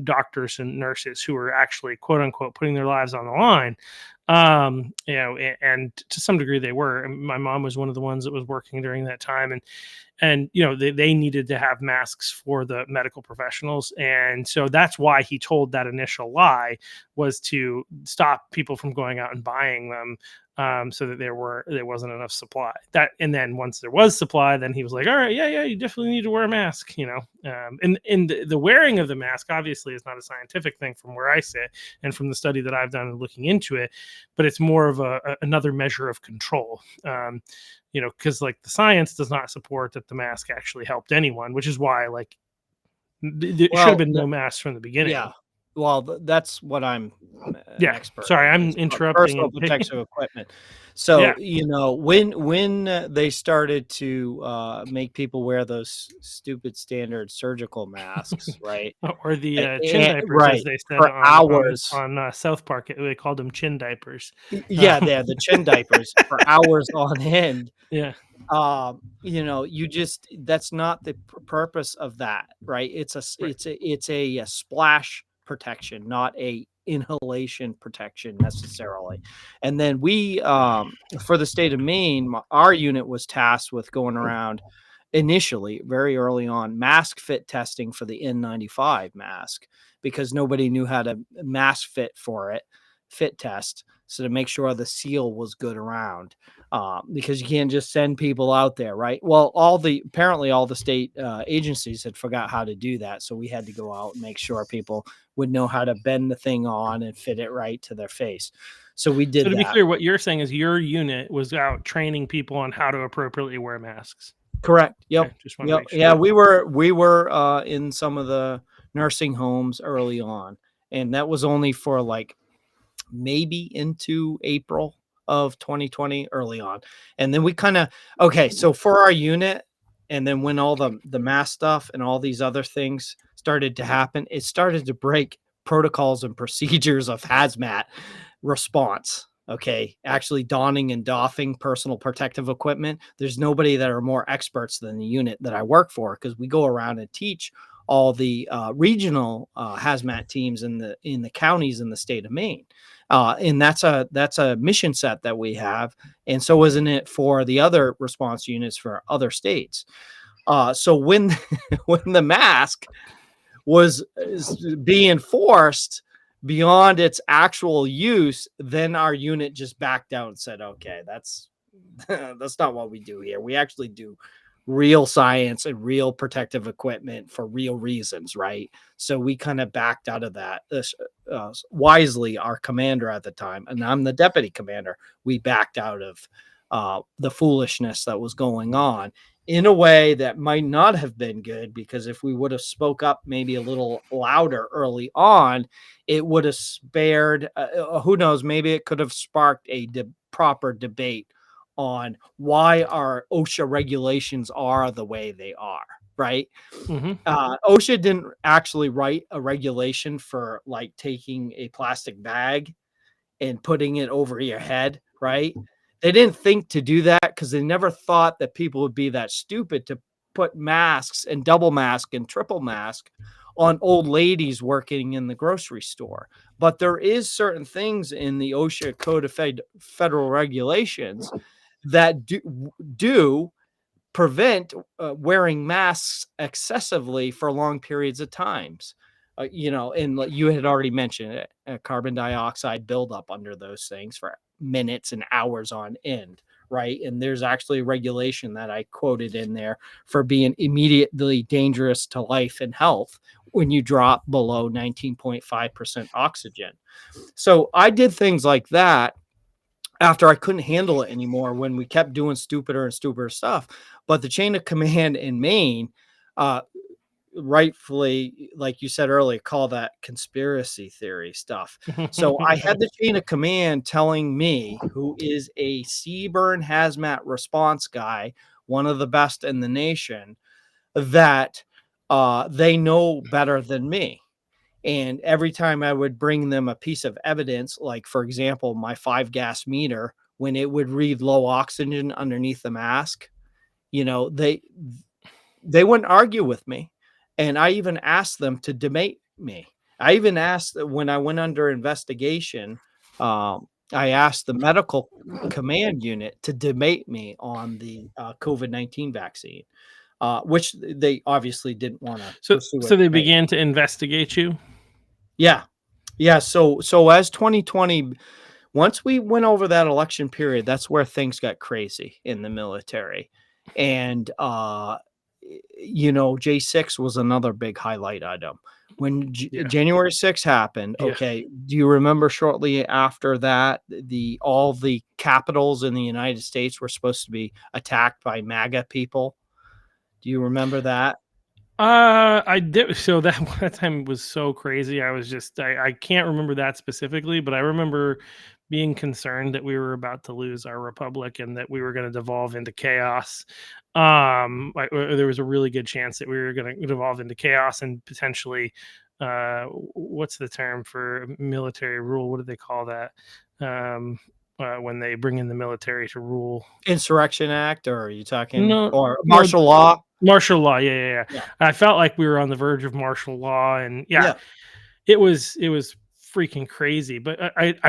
doctors and nurses who were actually, quote unquote, putting their lives on the line. And to some degree they were. And my mom was one of the ones that was working during that time, and they needed to have masks for the medical professionals, and so that's why he told that initial lie, was to stop people from going out and buying them, so that there wasn't enough supply. That, and then once there was supply, then he was like, all right, yeah, you definitely need to wear a mask. And the wearing of the mask obviously is not a scientific thing from where I sit and from the study that I've done and looking into it, but it's more of another measure of control. Because like the science does not support that the mask actually helped anyone, which is why like there should have well, been no mask from the beginning. yeah. Well, that's what I'm an Yeah, expert sorry, in, I'm is interrupting personal and protective equipment. yeah. So, when they started to make people wear those stupid standard surgical masks, right? Or the chin diapers, as Right, they said for on hours. South Park. They called them chin diapers. Yeah, they had the chin diapers for hours on end. Yeah, You just, that's not the purpose of that, right? right. It's a splash protection, not a inhalation protection necessarily. And then we, for the state of Maine, our unit was tasked with going around initially, very early on, mask fit testing for the N95 mask, because nobody knew how to mask fit for it. fit test, so to make sure the seal was good around, because you can't just send people out there, right? Well, apparently all the state agencies had forgot how to do that, so we had to go out and make sure people would know how to bend the thing on and fit it right to their face. So we So did to be that. clear, what you're saying is your unit was out training people on how to appropriately wear masks. Correct. Yep. Okay, just want to Yep. make sure. Yeah, we were in some of the nursing homes early on, and that was only for like maybe into April of 2020 early on. And then we kind of okay, so for our unit, and then when all the mass stuff and all these other things started to happen, it started to break protocols and procedures of hazmat response. Okay, actually donning and doffing personal protective equipment. There's nobody that are more experts than the unit that I work for, because we go around and teach all the regional hazmat teams in the counties in the state of Maine, and that's a mission set that we have, and so isn't it for the other response units for other states? So when when the mask was being forced beyond its actual use, then our unit just backed out and said, "Okay, that's that's not what we do here. We actually do real science and real protective equipment for real reasons, right?" So we kind of backed out of that. Wisely, our commander at the time, and I'm the deputy commander, we backed out of the foolishness that was going on in a way that might not have been good, because if we would have spoke up maybe a little louder early on, it would have spared, who knows, maybe it could have sparked a proper debate on why our OSHA regulations are the way they are, right? Mm-hmm. OSHA didn't actually write a regulation for like taking a plastic bag and putting it over your head, right? They didn't think to do that because they never thought that people would be that stupid to put masks and double mask and triple mask on old ladies working in the grocery store. But there is certain things in the OSHA Code of Federal Regulations that do prevent wearing masks excessively for long periods of times. And you had already mentioned it, carbon dioxide buildup under those things for minutes and hours on end, right? And there's actually a regulation that I quoted in there for being immediately dangerous to life and health when you drop below 19.5% oxygen. So I did things like that after I couldn't handle it anymore, when we kept doing stupider and stupider stuff. But the chain of command in Maine, uh, rightfully, like you said earlier, call that conspiracy theory stuff. So I had the chain of command telling me, who is a Seaburn hazmat response guy, one of the best in the nation, that they know better than me. And every time I would bring them a piece of evidence, like, for example, my 5-gas meter, when it would read low oxygen underneath the mask, they wouldn't argue with me. And I even asked them to debate me. I even asked when I went under investigation, I asked the medical command unit to debate me on the COVID-19 vaccine, which they obviously didn't want to so, pursue a so they debate. began to investigate you. Yeah. Yeah. So as 2020, once we went over that election period, that's where things got crazy in the military. And J6 was another big highlight item. When Yeah. January 6th happened, Yeah. okay, do you remember shortly after that, all the capitals in the United States were supposed to be attacked by MAGA people? Do you remember that? I did. So that time was so crazy. I can't remember that specifically, but I remember being concerned that we were about to lose our republic and that we were going to devolve into chaos. There was a really good chance that we were going to devolve into chaos and potentially, what's the term for military rule? What do they call that? When they bring in the military to rule. Insurrection Act, or are you talking, No, or no, martial law? martial law. Yeah. Yeah. I felt like we were on the verge of martial law, and yeah, Yeah. it was freaking crazy. But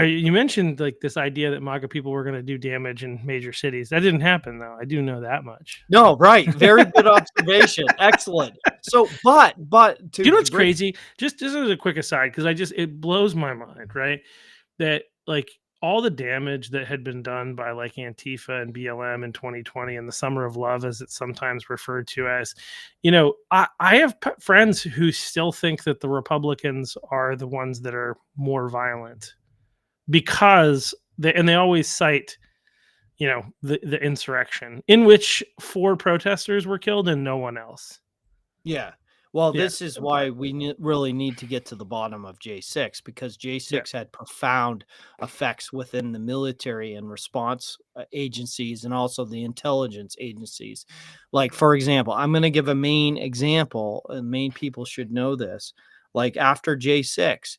you mentioned like this idea that MAGA people were going to do damage in major cities. That didn't happen, though. I do know that much. No, right. Very good observation. Excellent. So, but You know what's crazy? Just as a quick aside, because it blows my mind, right? That like all the damage that had been done by like Antifa and BLM in 2020 and the Summer of Love, as it's sometimes referred to as, I have friends who still think that the Republicans are the ones that are more violent because they always cite, the insurrection in which 4 protesters were killed and no one else. Yeah. Well, Yeah. this is why we really need to get to the bottom of J6, because Yeah. J6 had profound effects within the military and response agencies and also the intelligence agencies. Like, for example, I'm going to give a main example, and main people should know this. Like after J6,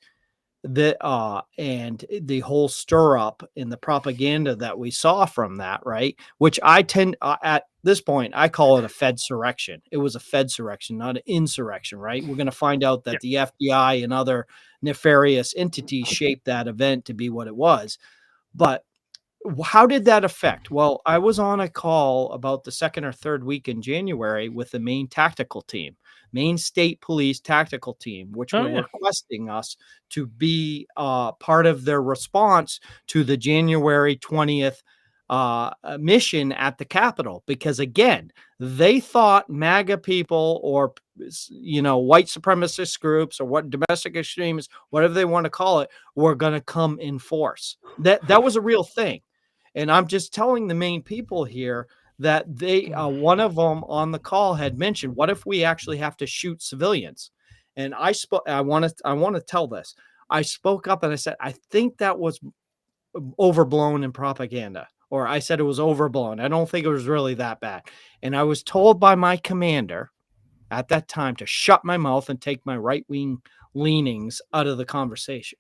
and the whole stir up in the propaganda that we saw from that, right? Which I tend at this point I call it a Fedsurrection. It was a Fedsurrection, not an insurrection, right? We're going to find out Yeah. that the FBI and other nefarious entities shaped that event to be what it was. But how did that affect? Well, I was on a call about the second or third week in January with the Maine tactical team, Maine State Police tactical team, which Oh were yeah. requesting us to be part of their response to the January 20th mission at the Capitol. Because again, they thought MAGA people or white supremacist groups or what domestic extremists, whatever they want to call it, were going to come in force. That was a real thing. And I'm just telling the main people here that they one of them on the call had mentioned, what if we actually have to shoot civilians? And I want to tell this. I spoke up and I said, I think that was overblown in propaganda, or I said it was overblown. I don't think it was really that bad. And I was told by my commander at that time to shut my mouth and take my right wing leanings out of the conversation.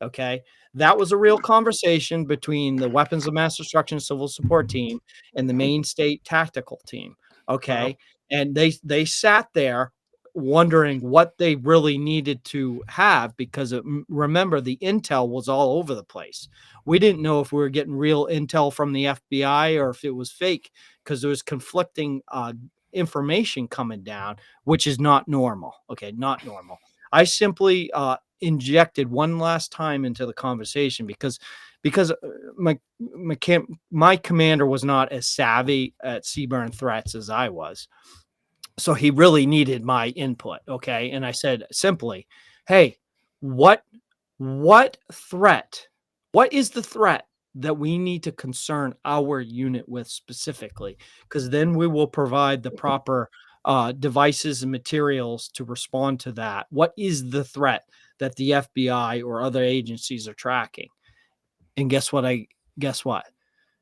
Okay. That was a real conversation between the Weapons of Mass Destruction Civil Support Team and the Maine State Tactical Team. Wow. Okay. And they sat there wondering what they really needed to have, because remember, the intel was all over the place. We didn't know if we were getting real intel from the FBI or if it was fake, because there was conflicting information coming down, which is not normal. Okay, not normal. I simply injected one last time into the conversation because my commander was not as savvy at CBRN threats as I was. So he really needed my input. Okay. And I said simply, hey, what threat, what is the threat that we need to concern our unit with specifically? Because then we will provide the proper devices and materials to respond to that. What is the threat that the FBI or other agencies are tracking? And guess what? It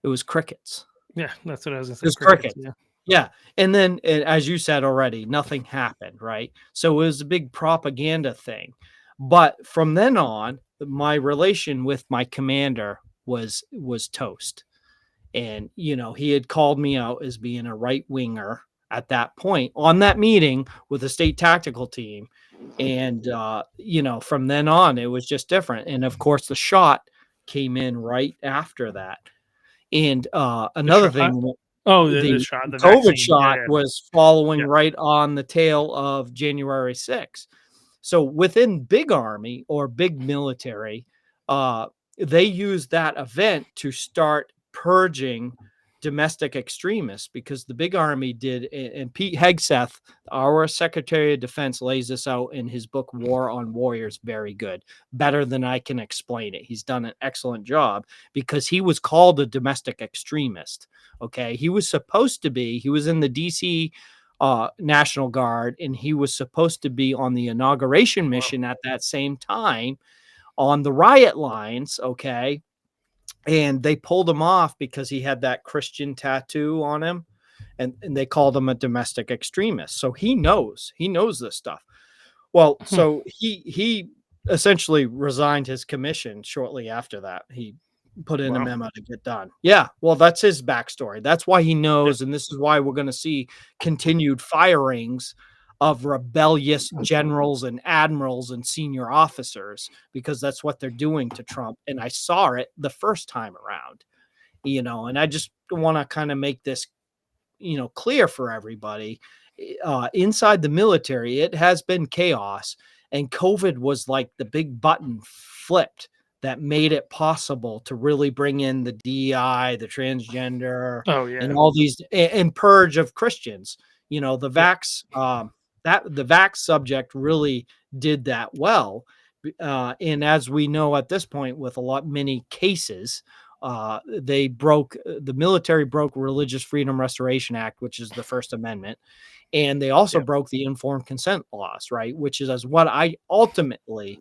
was crickets. Yeah, that's what I was gonna say. It was Crickets. crickets. Yeah. Yeah, and then, as you said already, nothing happened, right? So it was a big propaganda thing. But from then on, my relation with my commander was toast. And, he had called me out as being a right winger at that point on that meeting with the state tactical team. And, from then on, it was just different. And of course, the shot came in right after that. And The another shot. thing, Oh, the the shot, the COVID vaccine. Yeah, shot yeah, was following yeah. right on the tail of January 6th. So within big army or big military, uh, they use that event to start purging domestic extremists, because the big army did, and Pete Hegseth, our Secretary of Defense, lays this out in his book War on Warriors. Very good, better than I can explain it. He's done an excellent job, because he was called a domestic extremist. Okay, he was in the DC National Guard, and he was supposed to be on the inauguration Wow. mission at that same time on the riot lines. Okay, and they pulled him off because he had that Christian tattoo on him, and they called him a domestic extremist. So he knows this stuff. Well, Hmm. so he essentially resigned his commission shortly after that. He put in a Wow. memo to get done. Yeah, well, that's his backstory. That's why he Yeah. knows, and this is why we're going to see continued firings of rebellious generals and admirals and senior officers, because that's what they're doing to Trump. And I saw it the first time around, and I just want to kind of make this clear for everybody. Inside the military, it has been chaos, and COVID was like the big button flipped that made it possible to really bring in the DEI, the transgender, Oh yeah. and all these and purge of Christians. You know, the Yep. vax that the vax subject really did that well. And as we know at this point, with many cases, the military broke Religious Freedom Restoration Act, which is the First Amendment, and they also Yep. broke the informed consent laws, right? Which is as what I ultimately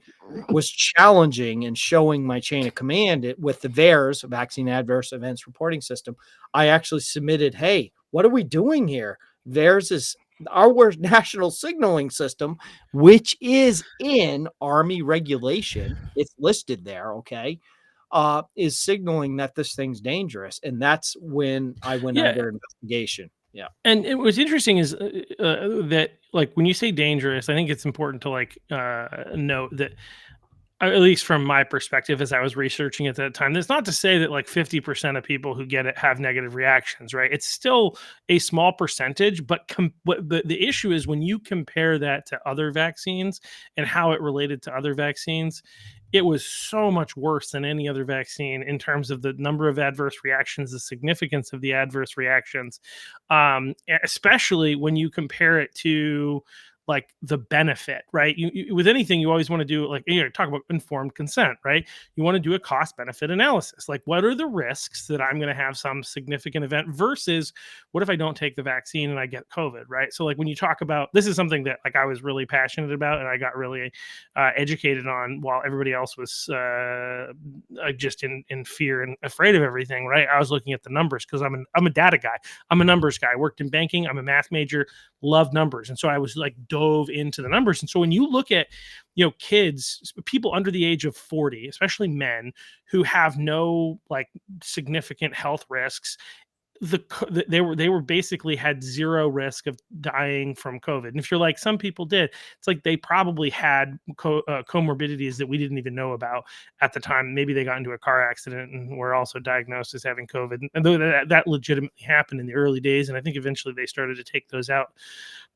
was challenging and showing my chain of command with the VAERS, Vaccine Adverse Events Reporting System. I actually submitted, hey, what are we doing here? VAERS is our national signaling system, which is in Army regulation. It's listed there, okay? Is signaling that this thing's dangerous. And that's when I went Yeah. under investigation. Yeah. And it was interesting is that, like, when you say dangerous, I think it's important to note that, at least from my perspective, as I was researching at that time, that's not to say that like 50% of people who get it have negative reactions, right? It's still a small percentage, but the issue is when you compare that to other vaccines and how it related to other vaccines, it was so much worse than any other vaccine in terms of the number of adverse reactions, the significance of the adverse reactions, especially when you compare it to like the benefit, right? With anything, you always want to do, like, talk about informed consent, right? You want to do a cost benefit analysis. Like, what are the risks that I'm going to have some significant event versus what if I don't take the vaccine and I get COVID, right? So, like, when you talk about this, is something that like I was really passionate about and I got really educated on while everybody else was just in fear and afraid of everything, right? I was looking at the numbers because I'm a data guy. I'm a numbers guy. I worked in banking. I'm a math major, love numbers. And so I was like dove into the numbers. And so when you look at, kids, people under the age of 40, especially men who have no like significant health risks, they were basically had zero risk of dying from COVID. And if you're like, some people did, it's like they probably had comorbidities that we didn't even know about at the time. Maybe they got into a car accident and were also diagnosed as having COVID. And though that legitimately happened in the early days, and I think eventually they started to take those out,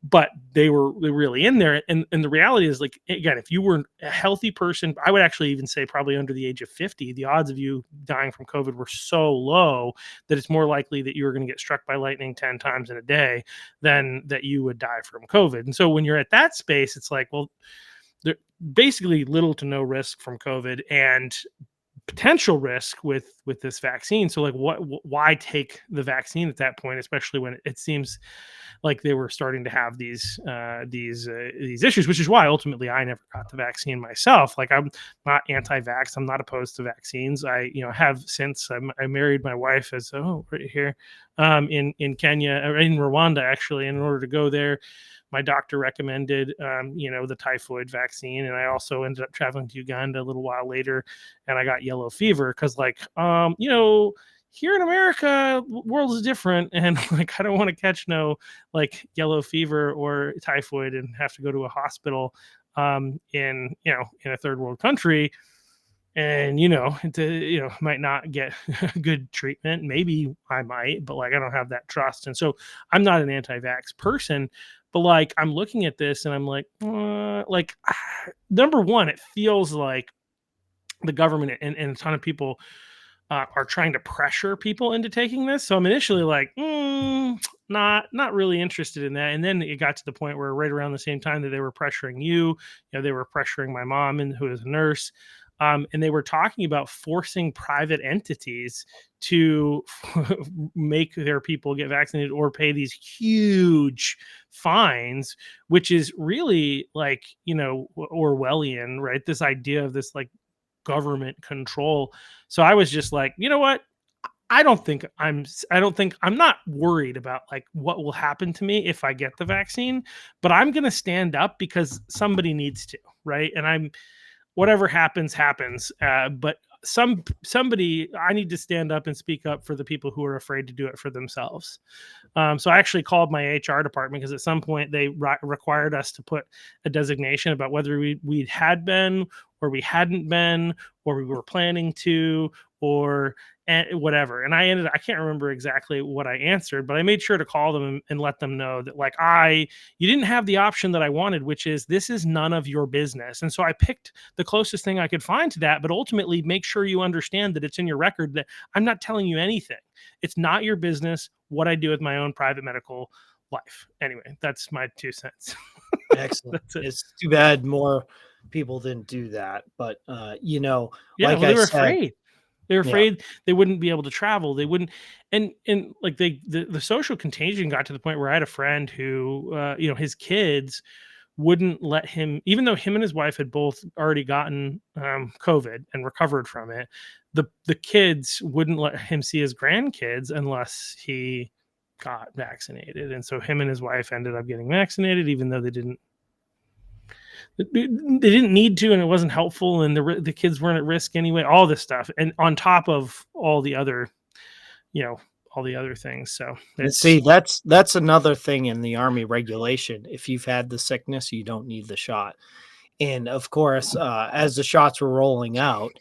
but they were really in there. And the reality is, like, again, if you were a healthy person, I would actually even say probably under the age of 50, the odds of you dying from COVID were so low that it's more likely that you were going to get struck by lightning 10 times in a day than that you would die from COVID. And so when you're at that space, it's like, well, there basically little to no risk from COVID and potential risk with this vaccine. So like, why take the vaccine at that point, especially when it seems like they were starting to have these issues, which is why ultimately I never got the vaccine myself. Like, I'm not anti-vax. I'm not opposed to vaccines. I have since I married my wife as right here in Kenya, or in Rwanda actually. And in order to go there, my doctor recommended the typhoid vaccine, and I also ended up traveling to Uganda a little while later, and I got yellow fever because here in America, world is different, and like I don't want to catch no like yellow fever or typhoid and have to go to a hospital in a third world country, and might not get good treatment. Maybe I might, but like I don't have that trust, and so I'm not an anti-vax person. But like I'm looking at this and I'm like, number one, it feels like the government and a ton of people are trying to pressure people into taking this. So I'm initially like, not really interested in that. And then it got to the point where right around the same time that they were pressuring they were pressuring my mom, and who is a nurse. And they were talking about forcing private entities to make their people get vaccinated or pay these huge fines, which is really like, Orwellian, right? This idea of this like government control. So I was just like, you know what? I don't think I'm not worried about like what will happen to me if I get the vaccine, but I'm going to stand up because somebody needs to, right? And whatever happens happens, but somebody, I need to stand up and speak up for the people who are afraid to do it for themselves. So I actually called my HR department because at some point they required us to put a designation about whether we had been or we hadn't been or we were planning to, or and whatever. And I can't remember exactly what I answered, but I made sure to call them and let them know that like you didn't have the option that I wanted, which is this is none of your business. And so I picked the closest thing I could find to that, but ultimately make sure you understand that it's in your record that I'm not telling you anything. It's not your business what I do with my own private medical life. Anyway, that's my 2 cents. Excellent. That's it. It's too bad more people didn't do that, but, Yeah, like well, I they were said. afraid. They were Yeah. afraid they wouldn't be able to travel. They wouldn't, and like the social contagion got to the point where I had a friend who, his kids wouldn't let him, even though him and his wife had both already gotten COVID and recovered from it. The kids wouldn't let him see his grandkids unless he got vaccinated, and so him and his wife ended up getting vaccinated, even though they didn't need to, and it wasn't helpful, and the kids weren't at risk anyway. All this stuff, and on top of you know, all the other things. So And it's see, that's another thing in the Army regulation. If you've had the sickness, you don't need the shot. And of course, as the shots were rolling out,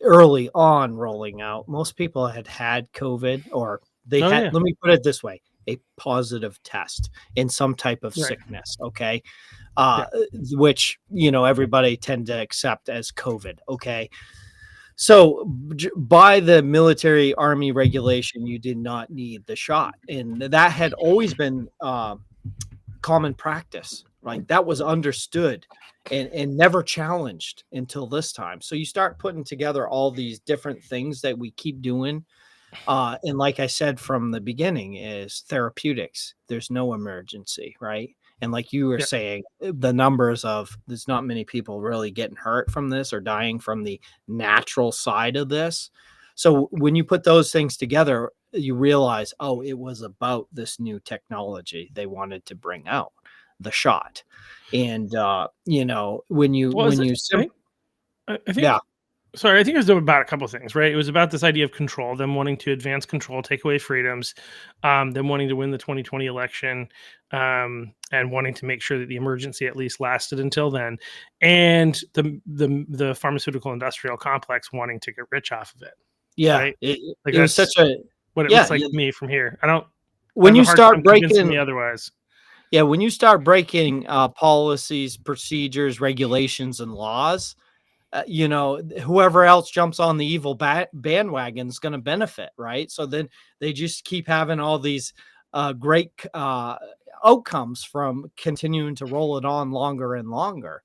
early on rolling out, most people had COVID, or they oh had, yeah, let me put it this way, a positive test in some type of right, sickness. Okay. yeah, Which, everybody tend to accept as COVID. Okay. So, by the military Army regulation, you did not need the shot, and that had always been common practice. Like, that was understood and never challenged until this time. So you start putting together all these different things that we keep doing, and like I said from the beginning, is therapeutics. There's no emergency, right? And like you were yeah. saying, the numbers of there's not many people really getting hurt from this or dying from the natural side of this. So when you put those things together, you realize, oh, it was about this new technology they wanted to bring out, the shot. And when you Well, is when it? you I yeah, think. Sorry, I think it was about a couple of things, right? It was about this idea of control, them wanting to advance control, take away freedoms, them wanting to win the 2020 election, and wanting to make sure that the emergency at least lasted until then, and the pharmaceutical industrial complex wanting to get rich off of it, yeah, right? Like it was such that's a what it yeah. looks like to me from here. I When have a you hard start time convincing me breaking otherwise. Yeah, when you start breaking, policies, procedures, regulations, and laws, whoever else jumps on the evil bandwagon is gonna benefit, right? So then they just keep having all these, great outcomes from continuing to roll it on longer and longer.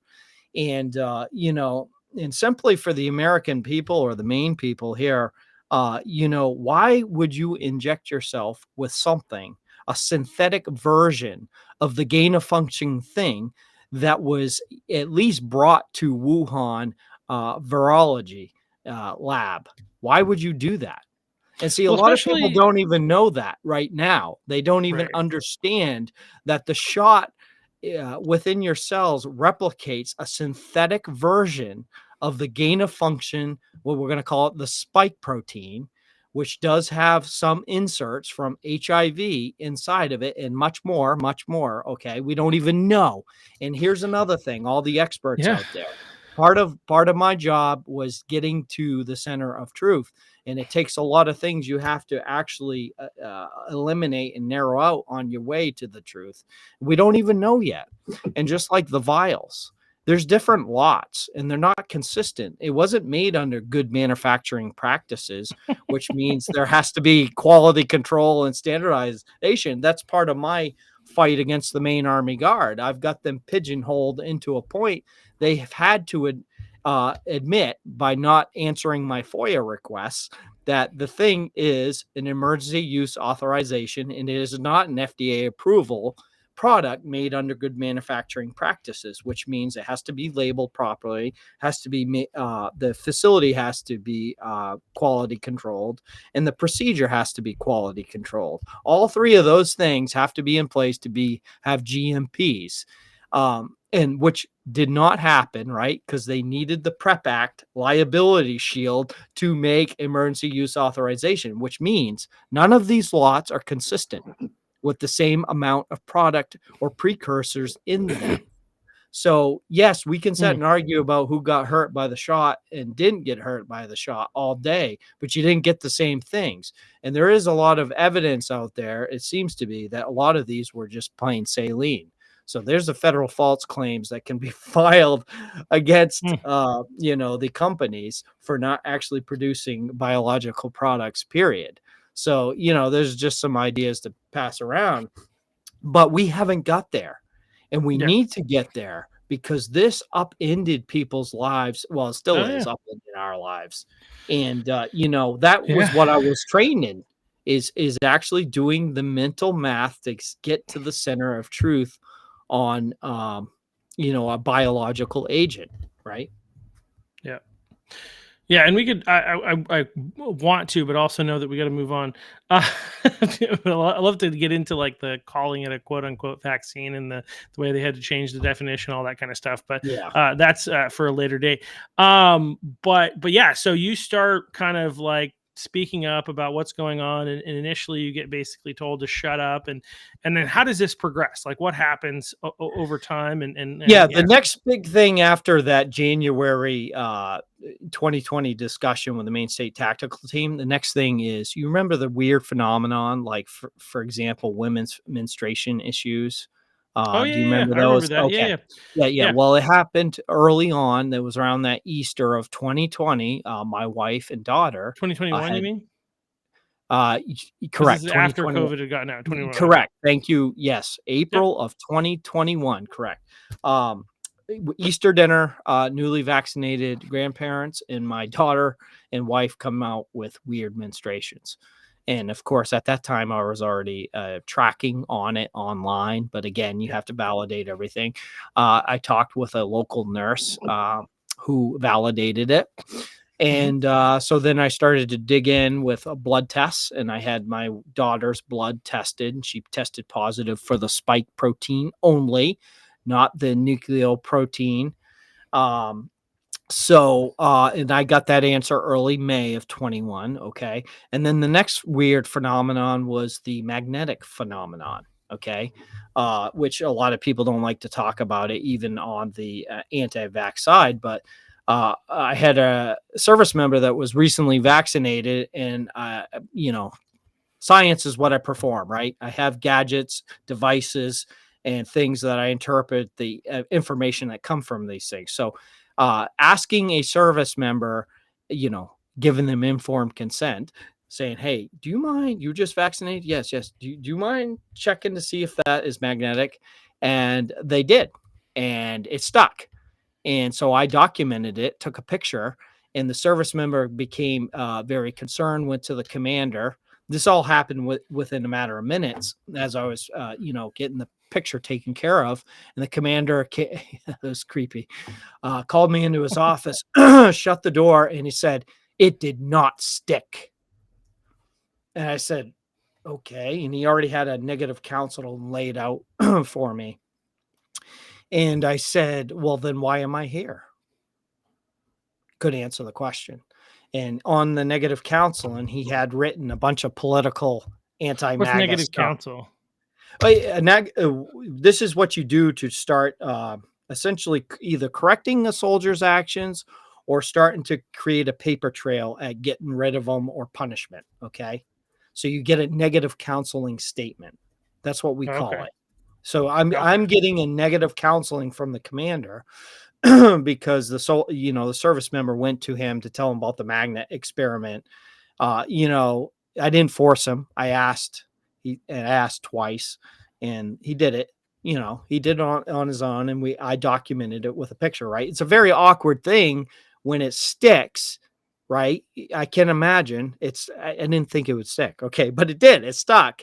And and simply for the American people or the main people here, why would you inject yourself with something, a synthetic version of the gain of function thing that was at least brought to Wuhan virology lab? Why would you do that? And see, a Well, lot of people especially don't even know that right now. They don't even right, understand that the shot within your cells replicates a synthetic version of the gain of function, what we're going to call it the spike protein, which does have some inserts from HIV inside of it and much more, much more. Okay. We don't even know. And here's another thing, all the experts yeah, out there. Part of my job was getting to the center of truth, and it takes a lot of things you have to actually eliminate and narrow out on your way to the truth. We don't even know yet. And just like the vials, there's different lots and they're not consistent. It wasn't made under good manufacturing practices, which means there has to be quality control and standardization. That's part of my fight against the main Army Guard. I've got them pigeonholed into a point they have had to admit by not answering my FOIA requests that the thing is an emergency use authorization and it is not an FDA approval product made under good manufacturing practices, which means it has to be labeled properly, has to be the facility has to be quality controlled, and the procedure has to be quality controlled. All three of those things have to be in place to have GMPs, and which did not happen, right? Because they needed the PrEP Act liability shield to make emergency use authorization, which means none of these lots are consistent with the same amount of product or precursors in them. So yes, we can sit Mm, and argue about who got hurt by the shot and didn't get hurt by the shot all day, but you didn't get the same things. And there is a lot of evidence out there, it seems to be, that a lot of these were just plain saline. So there's a federal false claims that can be filed against, mm. the companies for not actually producing biological products, period. So, there's just some ideas to pass around, but we haven't got there, and we Yeah. need to get there because this upended people's lives. Well, it still Oh yeah. is upended our lives. And, that was Yeah. what I was trained in, is actually doing the mental math to get to the center of truth on, a biological agent, right? Yeah. Yeah, and we could. I want to, but also know that we got to move on. Uh, I love to get into like the calling it a quote unquote vaccine and the way they had to change the definition, all that kind of stuff. But Yeah. that's for a later day. But yeah, so you start kind of like speaking up about what's going on, and initially you get basically told to shut up, and then how does this progress? Like what happens over time, and Yeah, yeah. the next big thing after that January 2020 discussion with the Maine State Tactical Team, the next thing is, you remember the weird phenomenon, like for example, women's menstruation issues. Oh yeah, Do you yeah, remember I remember those? that. Yeah, Okay. yeah, Yeah, yeah. yeah. Well, it happened early on. That was around that Easter of 2020. My wife and daughter 2021, you had mean? Because this correct is after 2021. COVID had gotten out, 21, okay. Correct. Thank you. Yes, Yep, April of 2021. Correct. Um, Easter dinner, newly vaccinated grandparents and my daughter and wife come out with weird menstruations. And of course, at that time, I was already tracking on it online. But again, you yeah, have to validate everything. I talked with a local nurse who validated it. mhm, And so then I started to dig in with blood tests, and I had my daughter's blood tested, and she tested positive for the spike protein only, not the nucleoprotein. Um, and I got that answer early May of 21. Okay. And then the next weird phenomenon was the magnetic phenomenon. Okay. Which a lot of people don't like to talk about it, even on the anti vax side. But I had a service member that was recently vaccinated, and, science is what I perform, right? I have gadgets, devices, and things that I interpret the information that come from these things. So, asking a service member, giving them informed consent, saying, "Hey, do you mind? You just vaccinated? Yes, yes. Do you mind checking to see if that is magnetic?" And they did, and it stuck. And so I documented it, took a picture, and the service member became very concerned, went to the commander. This all happened within a matter of minutes as I was, getting the picture taken care of. And the commander, it was creepy, called me into his office, shut the door, and he said, "It did not stick." And I said, "Okay." And he already had a negative counsel laid out for me. And I said, "Well, then why am I here?" Could answer the question. And on the negative counseling, he had written a bunch of political what's anti-MAGA negative stuff. counsel? This is what you do to start essentially either correcting a soldier's actions or starting to create a paper trail at getting rid of them or punishment. Okay. So you get a negative counseling statement. That's what we call Okay, it. So I'm okay, getting a negative counseling from the commander because the service member went to him to tell him about the magnet experiment. I didn't force him. I asked. He asked twice, and he did it. He did it on his own, and I documented it with a picture. Right? It's a very awkward thing when it sticks. Right? I can imagine. I didn't think it would stick. Okay, but it did. It stuck,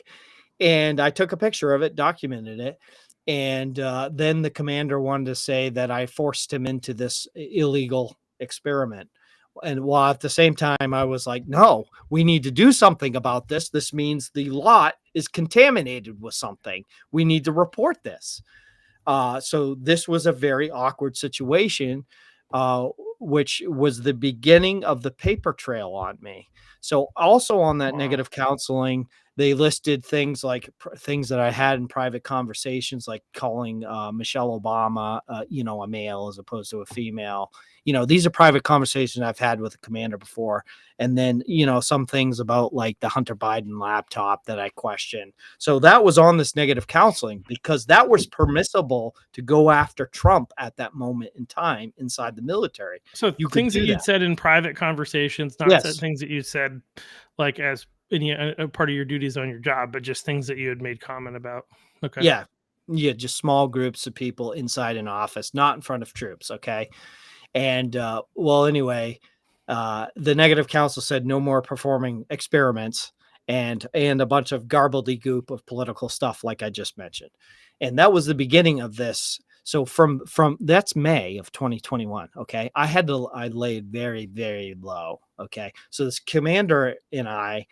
and I took a picture of it, documented it. And then the commander wanted to say that I forced him into this illegal experiment. And while at the same time, I was like, no, we need to do something about this. This means the lot is contaminated with something. We need to report this. So this was a very awkward situation, uh, which was the beginning of the paper trail on me. So also on that wow, negative counseling, they listed things like things that I had in private conversations, like calling Michelle Obama, a male as opposed to a female. These are private conversations I've had with a commander before. And then, some things about like the Hunter Biden laptop that I questioned. So that was on this negative counseling because that was permissible to go after Trump at that moment in time inside the military. So You could things that do you'd that. said in private conversations, not said Yes. things that you said like as any a part of your duties on your job, but just things that you had made comment about. Okay. Yeah. Yeah. Just small groups of people inside an office, not in front of troops. Okay. And anyway, the negative council said no more performing experiments and a bunch of garbledy-goop of political stuff, like I just mentioned. And that was the beginning of this. So from that's May of 2021. Okay, I laid very, very low. Okay, so this commander and I,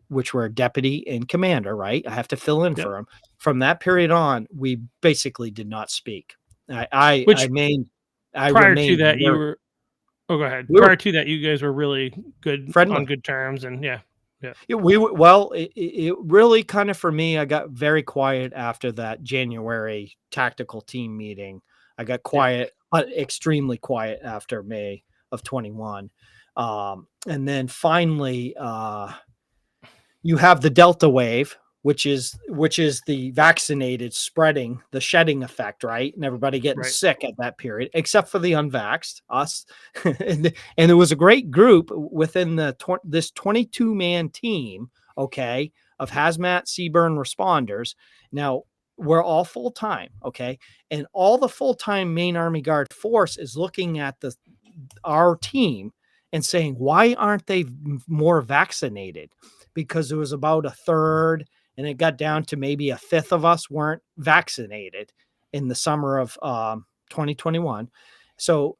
which were deputy and commander, right? I have to fill in Yep. for him. From that period on, we basically did not speak. I Which remained I prior to remained that you very were oh go ahead. we were Prior to that you guys were really good on friendly. good terms and yeah. Yeah. Yeah, we were well, it really kind of for me, I got very quiet after that January tactical team meeting. I got Yeah. quiet, extremely quiet after May of 21. And then finally, you have the Delta wave, which is the vaccinated spreading the shedding effect, right? And everybody getting Right. sick at that period, except for the unvaxxed, us. And there was a great group within this 22-man team, okay, of hazmat CBRN responders. Now we're all full time, okay, and all the full time Main Army Guard force is looking at our team and saying, why aren't they more vaccinated? Because it was about a third, and it got down to maybe a fifth of us weren't vaccinated in the summer of 2021. So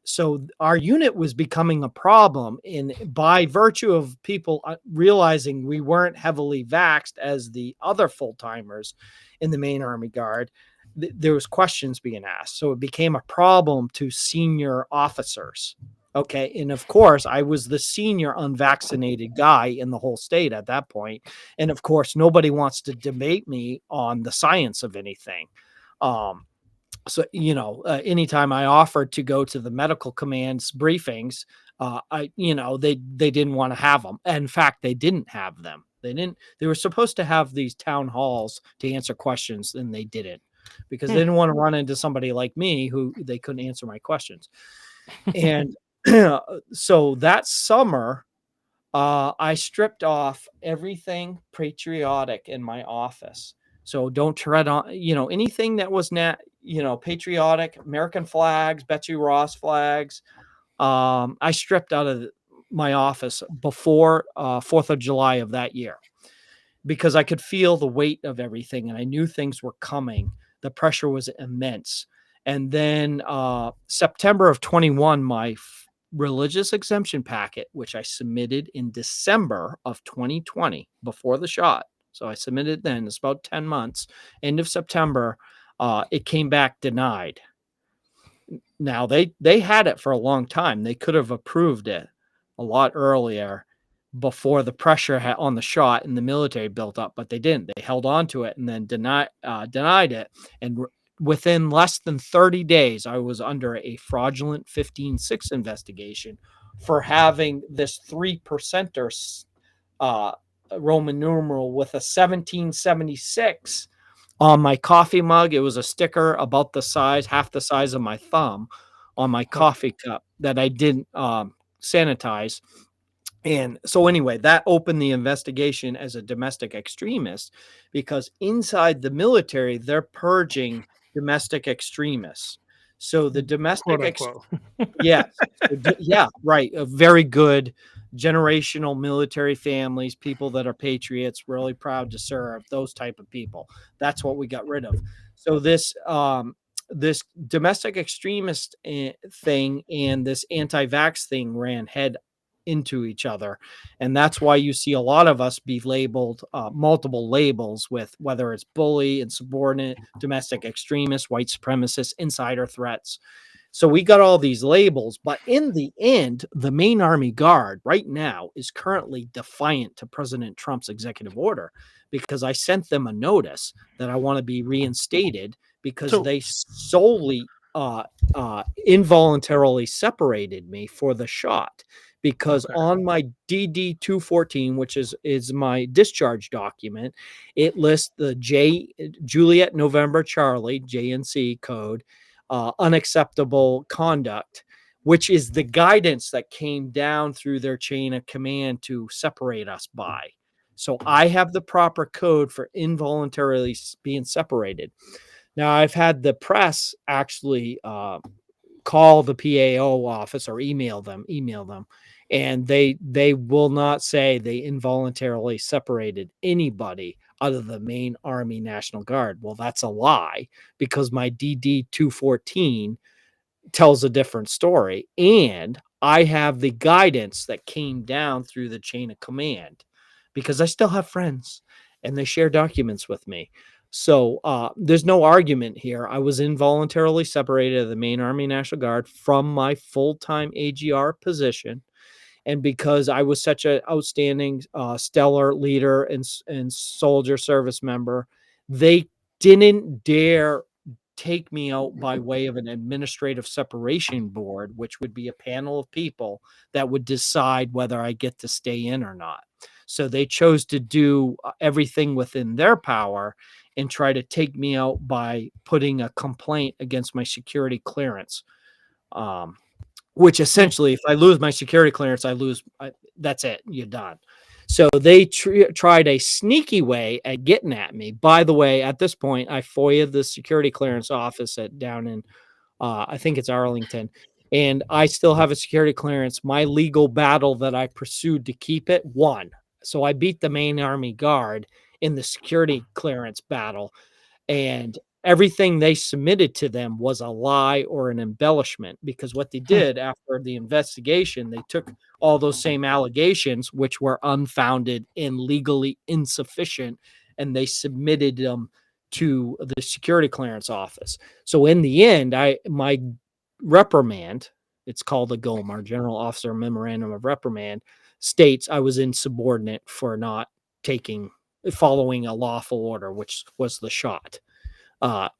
our unit was becoming a problem in by virtue of people realizing we weren't heavily vaxxed as the other full timers in the Main Army Guard. There was questions being asked, so it became a problem to senior officers. Okay. And of course, I was the senior unvaccinated guy in the whole state at that point. And of course, nobody wants to debate me on the science of anything. Um, anytime I offered to go to the medical command's briefings, they didn't want to have them. In fact, they didn't have them. They were supposed to have these town halls to answer questions, and they didn't because they Hmm. didn't want to run into somebody like me who they couldn't answer my questions. And so that summer, I stripped off everything patriotic in my office. So don't tread on, anything that was not, patriotic, American flags, Betsy Ross flags. I stripped out of my office before 4th of July of that year because I could feel the weight of everything and I knew things were coming. The pressure was immense. And then September of 21, my religious exemption packet, which I submitted in December of 2020 before the shot. So I submitted then, it's about 10 months, end of September, it came back denied. Now they had it for a long time. They could have approved it a lot earlier before the pressure on the shot in the military built up, but they didn't. They held on to it and then denied it. And within less than 30 days, I was under a fraudulent 15-6 investigation for having this 3%er Roman numeral with a 1776 on my coffee mug. It was a sticker about the size, half the size of my thumb on my Huh. coffee cup that I didn't sanitize. And so anyway, that opened the investigation as a domestic extremist because inside the military, they're purging domestic extremists. So the Quote unquote. yes. Yeah, right. A very good generational military families, people that are patriots, really proud to serve, those type of people. That's what we got rid of. So this domestic extremist thing and this anti-vax thing ran head into each other, and that's why you see a lot of us be labeled multiple labels with whether it's bully, insubordinate, domestic extremist, white supremacist, insider threats. So we got all these labels, but in the end, the main Army Guard right now is currently defiant to President Trump's executive order because I sent them a notice that I want to be reinstated because So they solely involuntarily separated me for the shot. Because okay. on my DD 214, which is my discharge document, it lists the Juliet November Charlie JNC code, unacceptable conduct, which is the guidance that came down through their chain of command to separate us by. So I have the proper code for involuntarily being separated. Now I've had the press actually call the PAO office or email them, and they will not say they involuntarily separated anybody out of the main Army National Guard. Well, that's a lie because my DD 214 tells a different story, and I have the guidance that came down through the chain of command because I still have friends and they share documents with me. So there's no argument here. I was involuntarily separated of the main Army National Guard from my full-time AGR position, and because I was such an outstanding, stellar leader and soldier service member, they didn't dare take me out by way of an administrative separation board, which would be a panel of people that would decide whether I get to stay in or not. So they chose to do everything within their power and try to take me out by putting a complaint against my security clearance. Um, which Hmm. essentially, if I lose my security clearance, that's it, you're done. So they tried a sneaky way at getting at me. By the way, at this point, I FOIA'd the security clearance office down in, I think it's Arlington, and I still have a security clearance. My legal battle that I pursued to keep it won. So I beat the main Army Guard in the security clearance battle, and everything they submitted to them was a lie or an embellishment, because what they Hmm. did after the investigation, they took all those same allegations, which were unfounded and legally insufficient, and they submitted them to the security clearance office. So in the end, my reprimand, it's called a GOMR, General Officer Memorandum of Reprimand, states I was insubordinate for not taking following a lawful order, which was the shot.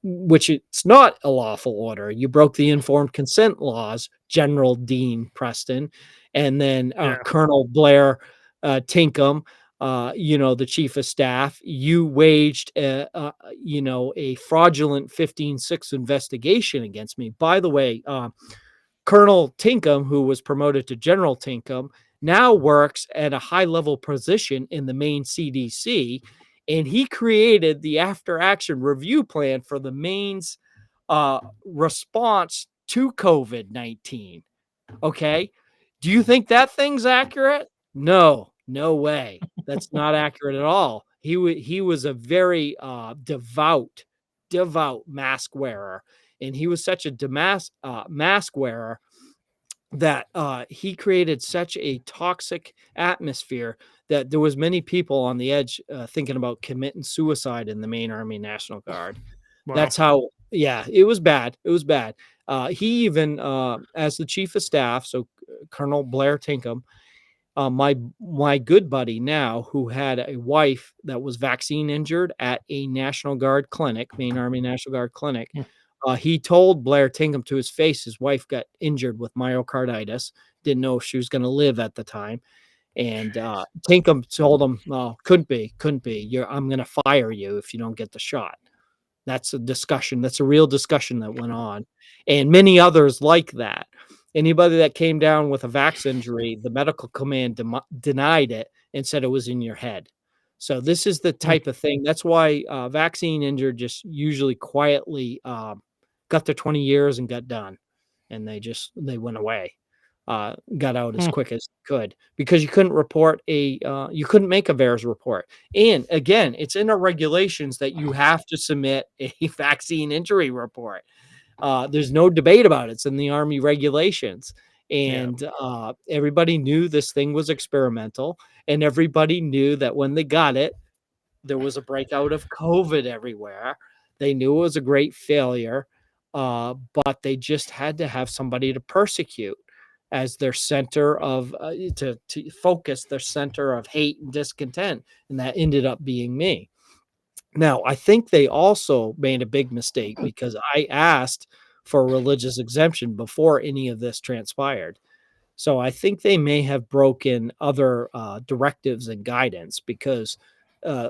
Which it's not a lawful order. You broke the informed consent laws, General Dean Preston, and then Yeah. Colonel Blair Tinkham, the chief of staff. You waged a fraudulent 15-6 investigation against me. By the way, Colonel Tinkham, who was promoted to General Tinkham, now works at a high level position in the main CDC, and he created the after action review plan for the main's response to COVID-19. Okay. Do you think that thing's accurate? No, no way. That's not accurate at all. He was a very devout mask wearer, and he was such a mask wearer that he created such a toxic atmosphere that there was many people on the edge thinking about committing suicide in the main Army National Guard. Wow. That's how, yeah, it was bad. It was bad. He even, as the chief of staff, so Colonel Blair Tinkham, my good buddy now, who had a wife that was vaccine injured at a National Guard clinic, main Army National Guard clinic, Hmm. he told Blair Tinkham to his face his wife got injured with myocarditis, didn't know if she was going to live at the time. And Jeez. Tinkham told him, "No, couldn't be. I'm going to fire you if you don't get the shot." That's a discussion. That's a real discussion that went on, and many others like that. Anybody that came down with a vax injury, the medical command denied it and said it was in your head. So this is the Hmm. type of thing. That's why vaccine injured just usually quietly got their 20 years and got done, and they went away, got out as Hmm. quick as they could because you couldn't make a VAERS report. And again, it's in our regulations that you have to submit a vaccine injury report. There's no debate about it. It's in the Army regulations. Yeah. And everybody knew this thing was experimental. And everybody knew that when they got it, there was a breakout of COVID everywhere. They knew it was a great failure. but they just had to have somebody to persecute as their center of to focus their center of hate and discontent, and that ended up being me. Now, I think they also made a big mistake because I asked for a religious exemption before any of this transpired. So I think they may have broken other directives and guidance because uh,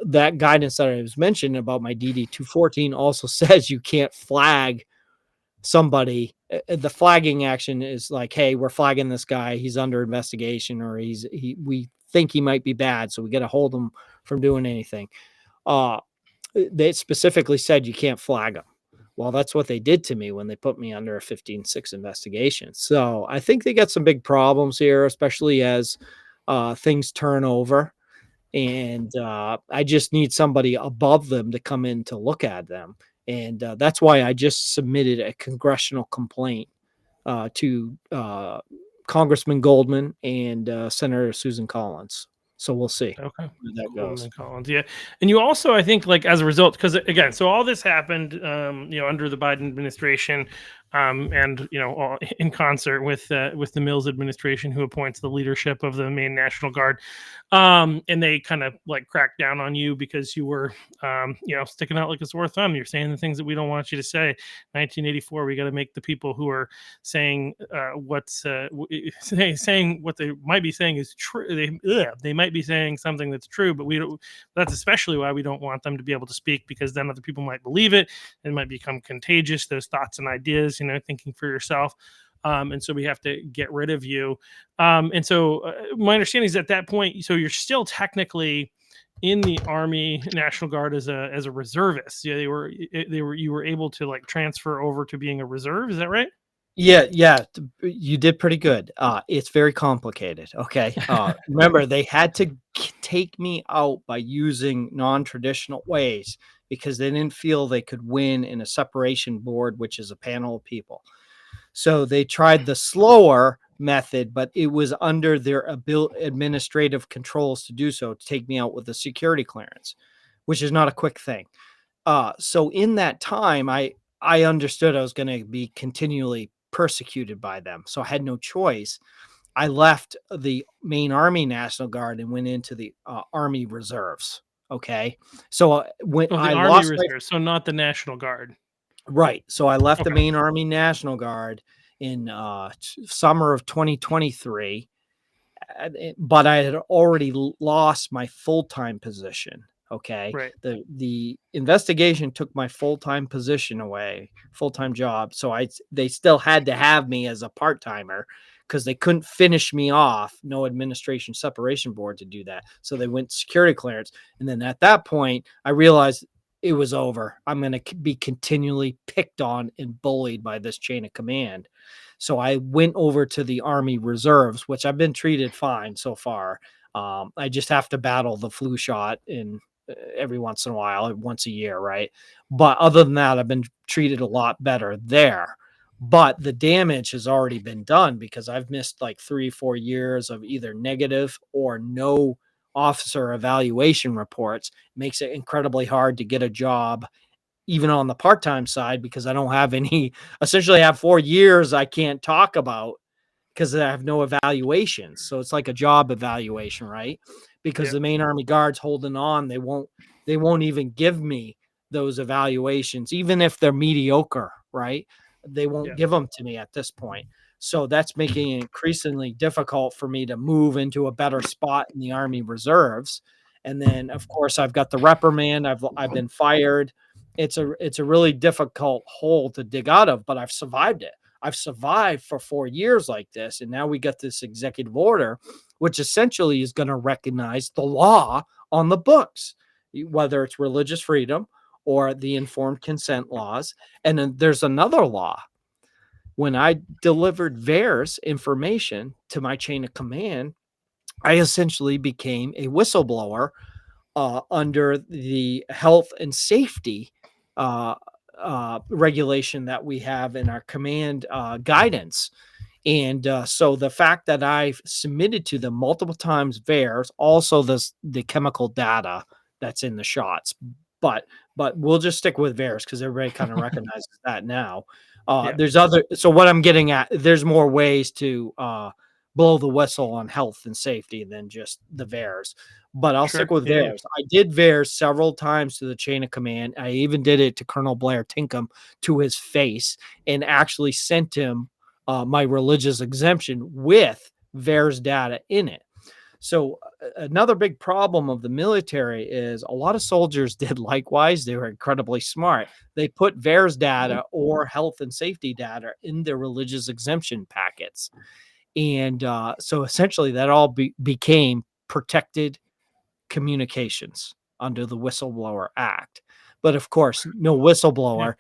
that guidance that I was mentioning about my DD 214 also says you can't flag somebody. The flagging action is like, hey, we're flagging this guy. He's under investigation, or we think he might be bad, so we got to hold him from doing anything. Uh, they specifically said you can't flag them. Well, that's what they did to me when they put me under a 15-6 investigation. So I think they got some big problems here, especially as things turn over. And I just need somebody above them to come in to look at them. And that's why I just submitted a congressional complaint to Congressman Goldman and Senator Susan Collins. So we'll see Okay. where that goes. Coleman Collins, yeah, and you also, I think, like as a result, because again, so all this happened, under the Biden administration, and in concert with the Mills administration, who appoints the leadership of the Maine National Guard, and they kind of like cracked down on you because you were, sticking out like a sore thumb. You're saying the things that we don't want you to say. 1984, we got to make the people who are saying saying what they might be saying is true. They might be saying something that's true, but we don't. That's especially why we don't want them to be able to speak, because then other people might believe it. It might become contagious. Those thoughts and ideas, thinking for yourself. And so we have to get rid of you. And so my understanding is at that point, so you're still technically in the Army National Guard as a reservist. Yeah, you were able to like transfer over to being a reserve. Is that right? Yeah, yeah, you did pretty good. It's very complicated. Okay. Remember, they had to take me out by using non-traditional ways because they didn't feel they could win in a separation board, which is a panel of people. So they tried the slower method, but it was under their administrative controls to do so, to take me out with a security clearance, which is not a quick thing. So in that time, I understood I was going to be continually persecuted by them, so I had no choice. I left the main Army National Guard and went into the Army Reserves. Okay, so when Oh, the I Army lost my Reserve, so not the National Guard. right, so I left the Okay, main Army National Guard in summer of 2023, but I had already lost my full-time position. Okay. right. The investigation took my full-time position away, full-time job. So they still had to have me as a part-timer because they couldn't finish me off. No administration separation board to do that. So they went security clearance. And then at that point, I realized it was over. I'm going to be continually picked on and bullied by this chain of command. So I went over to the Army Reserves, which I've been treated fine so far. I just have to battle the flu shot in every once in a while, once a year, right? But other than that, I've been treated a lot better there. But the damage has already been done because I've missed like 3, 4 years of either negative or no officer evaluation reports. It makes it incredibly hard to get a job even on the part-time side because I don't have any. Essentially, I have 4 years I can't talk about because I have no evaluations. So it's like a job evaluation, right? Because Yeah, the main Army Guard's holding on. They won't even give me those evaluations, even if they're mediocre, right? They won't yeah, give them to me at this point. So that's making it increasingly difficult for me to move into a better spot in the Army Reserves. And then, of course, I've got the reprimand. I've been fired. It's a really difficult hole to dig out of, but I've survived it. I've survived for 4 years like this. And now we got this executive order, which essentially is going to recognize the law on the books, whether it's religious freedom or the informed consent laws. And then there's another law. When I delivered VAERS information to my chain of command, I essentially became a whistleblower under the health and safety uh, regulation that we have in our command guidance. And so the fact that I've submitted to them multiple times VAERS, also the chemical data that's in the shots, but we'll just stick with VAERS because everybody kind of recognizes that now. Yeah. There's other. So what I'm getting at, there's more ways to blow the whistle on health and safety than just the VAERS. But I'll stick Sure. with Yeah. VAERS. I did VAERS several times to the chain of command. I even did it to Colonel Blair Tinkham to his face, and actually sent him my religious exemption with VAERS data in it. So another big problem of the military is a lot of soldiers did likewise. They were incredibly smart. They put VAERS data or health and safety data in their religious exemption packets. And so essentially that all became protected communications under the Whistleblower Act. But of course, no Yeah. whistleblower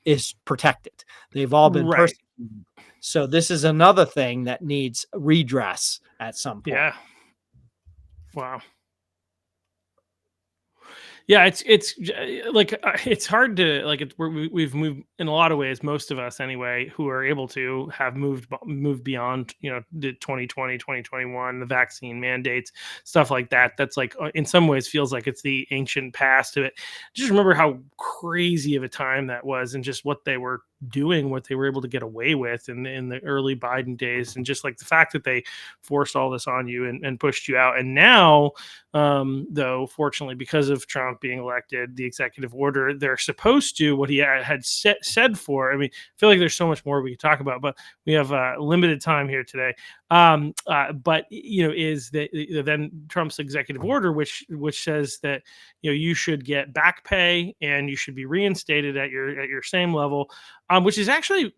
is protected. They've all been Right. persecuted. So this is another thing that needs redress at some point. Yeah. Wow. Yeah, it's like it's hard to like we've moved in a lot of ways, most of us anyway, who are able to have moved beyond the 2020 2021, the vaccine mandates, stuff like that. That's like in some ways feels like it's the ancient past of it. Just remember how crazy of a time that was, and just what they were doing, what they were able to get away with in the early Biden days, and just like the fact that they forced all this on you and pushed you out. And now, though, fortunately, because of Trump being elected, the executive order, they're supposed to, what he had said for. I mean, I feel like there's so much more we could talk about, but we have limited time here today. But is that then Trump's executive order, which says that you should get back pay and you should be reinstated at your same level, which is actually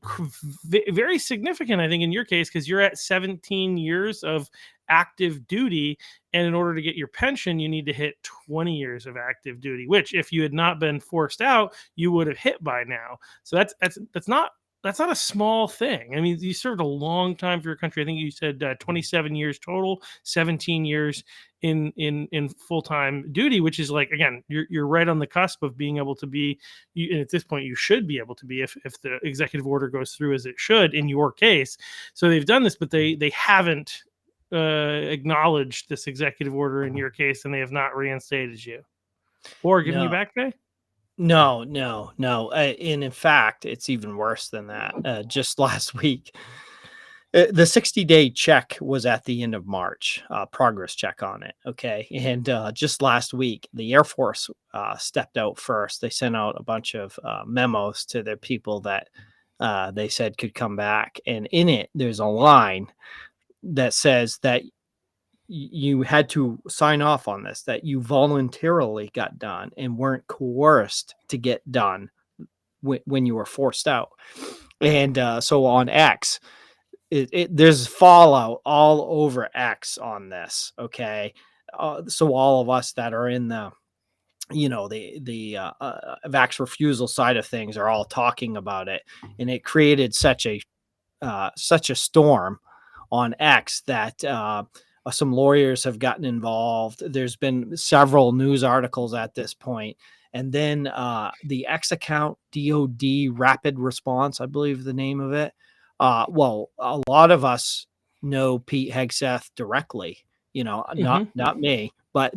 very significant, I think, in your case, because you're at 17 years of active duty, and in order to get your pension, you need to hit 20 years of active duty, which, if you had not been forced out, you would have hit by now. So that's not a small thing. I mean, you served a long time for your country. I think you said 27 years total, 17 years in full time duty, which is like, again, you're right on the cusp of being able to be. And at this point, you should be able to be if the executive order goes through as it should in your case. So they've done this, but they haven't acknowledged this executive order in your case, and they have not reinstated you or given you No, back pay. no, no, no. And in fact, it's even worse than that. Just last week, the 60-day check was at the end of March, progress check on it. Okay. And just last week, the Air Force stepped out first. They sent out a bunch of memos to their people that they said could come back. And in it, there's a line that says that you had to sign off on this, that you voluntarily got done and weren't coerced to get done when you were forced out. And so on X, there's fallout all over X on this. Okay. So all of us that are in the vax refusal side of things are all talking about it, and it created such a storm on X that some lawyers have gotten involved. There's been several news articles at this point. And then the X account, DOD Rapid Response, I believe the name of it. Well, a lot of us know Pete Hegseth directly, Mm-hmm. not me, but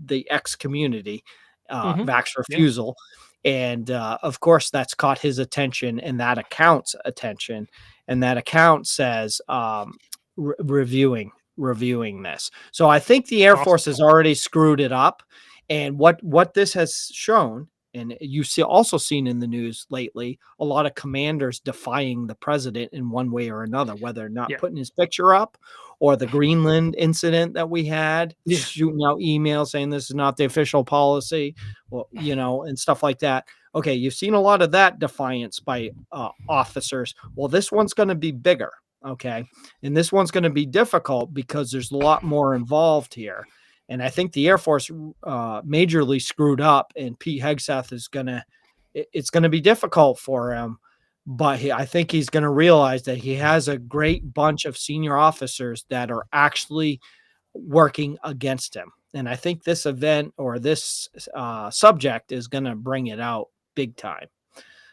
the X community, Mm-hmm. Vax Yeah. Refusal. And of course, that's caught his attention and that account's attention. And that account says reviewing this. So I think the Air Force Awesome. has already screwed it up. And what this has shown, and you see also seen in the news lately, a lot of commanders defying the president in one way or another, whether or not Yeah. putting his picture up, or the Greenland incident that we had, Yeah. shooting out emails saying this is not the official policy, well, and stuff like that. Okay, you've seen a lot of that defiance by officers. Well, this one's going to be bigger. Okay. And this one's going to be difficult because there's a lot more involved here. And I think the Air Force majorly screwed up, and Pete Hegseth it's going to be difficult for him. But I think he's going to realize that he has a great bunch of senior officers that are actually working against him. And I think this event or this subject is going to bring it out big time.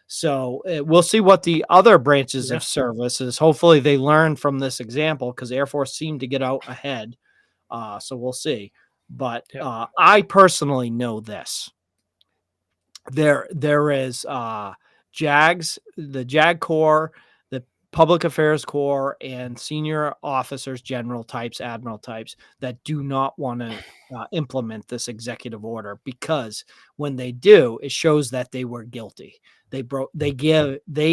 So we'll see what the other branches Yeah. of services. Hopefully, they learn from this example, because Air Force seemed to get out ahead. So we'll see. But Yep. I personally know this: there is JAGs, the JAG Corps, the Public Affairs Corps, and senior officers, general types, admiral types, that do not want to implement this executive order, because when they do, it shows that they were guilty. They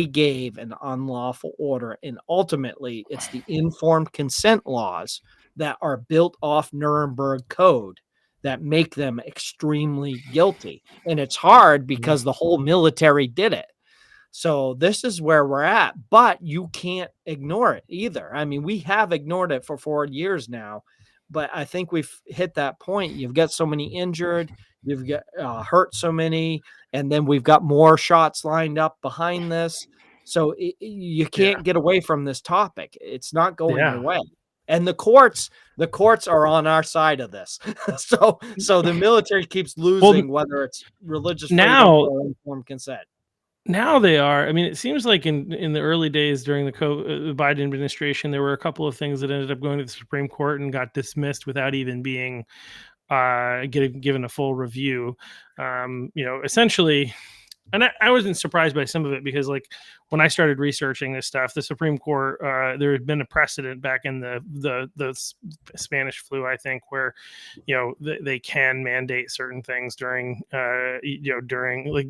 gave an unlawful order, and ultimately it's the informed consent laws that are built off Nuremberg Code that make them extremely guilty. And it's hard because the whole military did it. So this is where we're at, but you can't ignore it either. I mean, we have ignored it for 4 years now, but I think we've hit that point. You've got so many injured, you've got hurt so many, and then we've got more shots lined up behind this. So you can't get away from this topic. It's not going Yeah. away. And the courts are on our side of this. so the military keeps losing, whether it's religious freedom Now, or informed consent. now they are. I mean, it seems like in the early days during the Biden administration, there were a couple of things that ended up going to the Supreme Court and got dismissed without even being given a full review. Essentially, and I wasn't surprised by some of it, because like when I started researching this stuff, the Supreme Court, there had been a precedent back in the Spanish flu, I think, where they can mandate certain things during like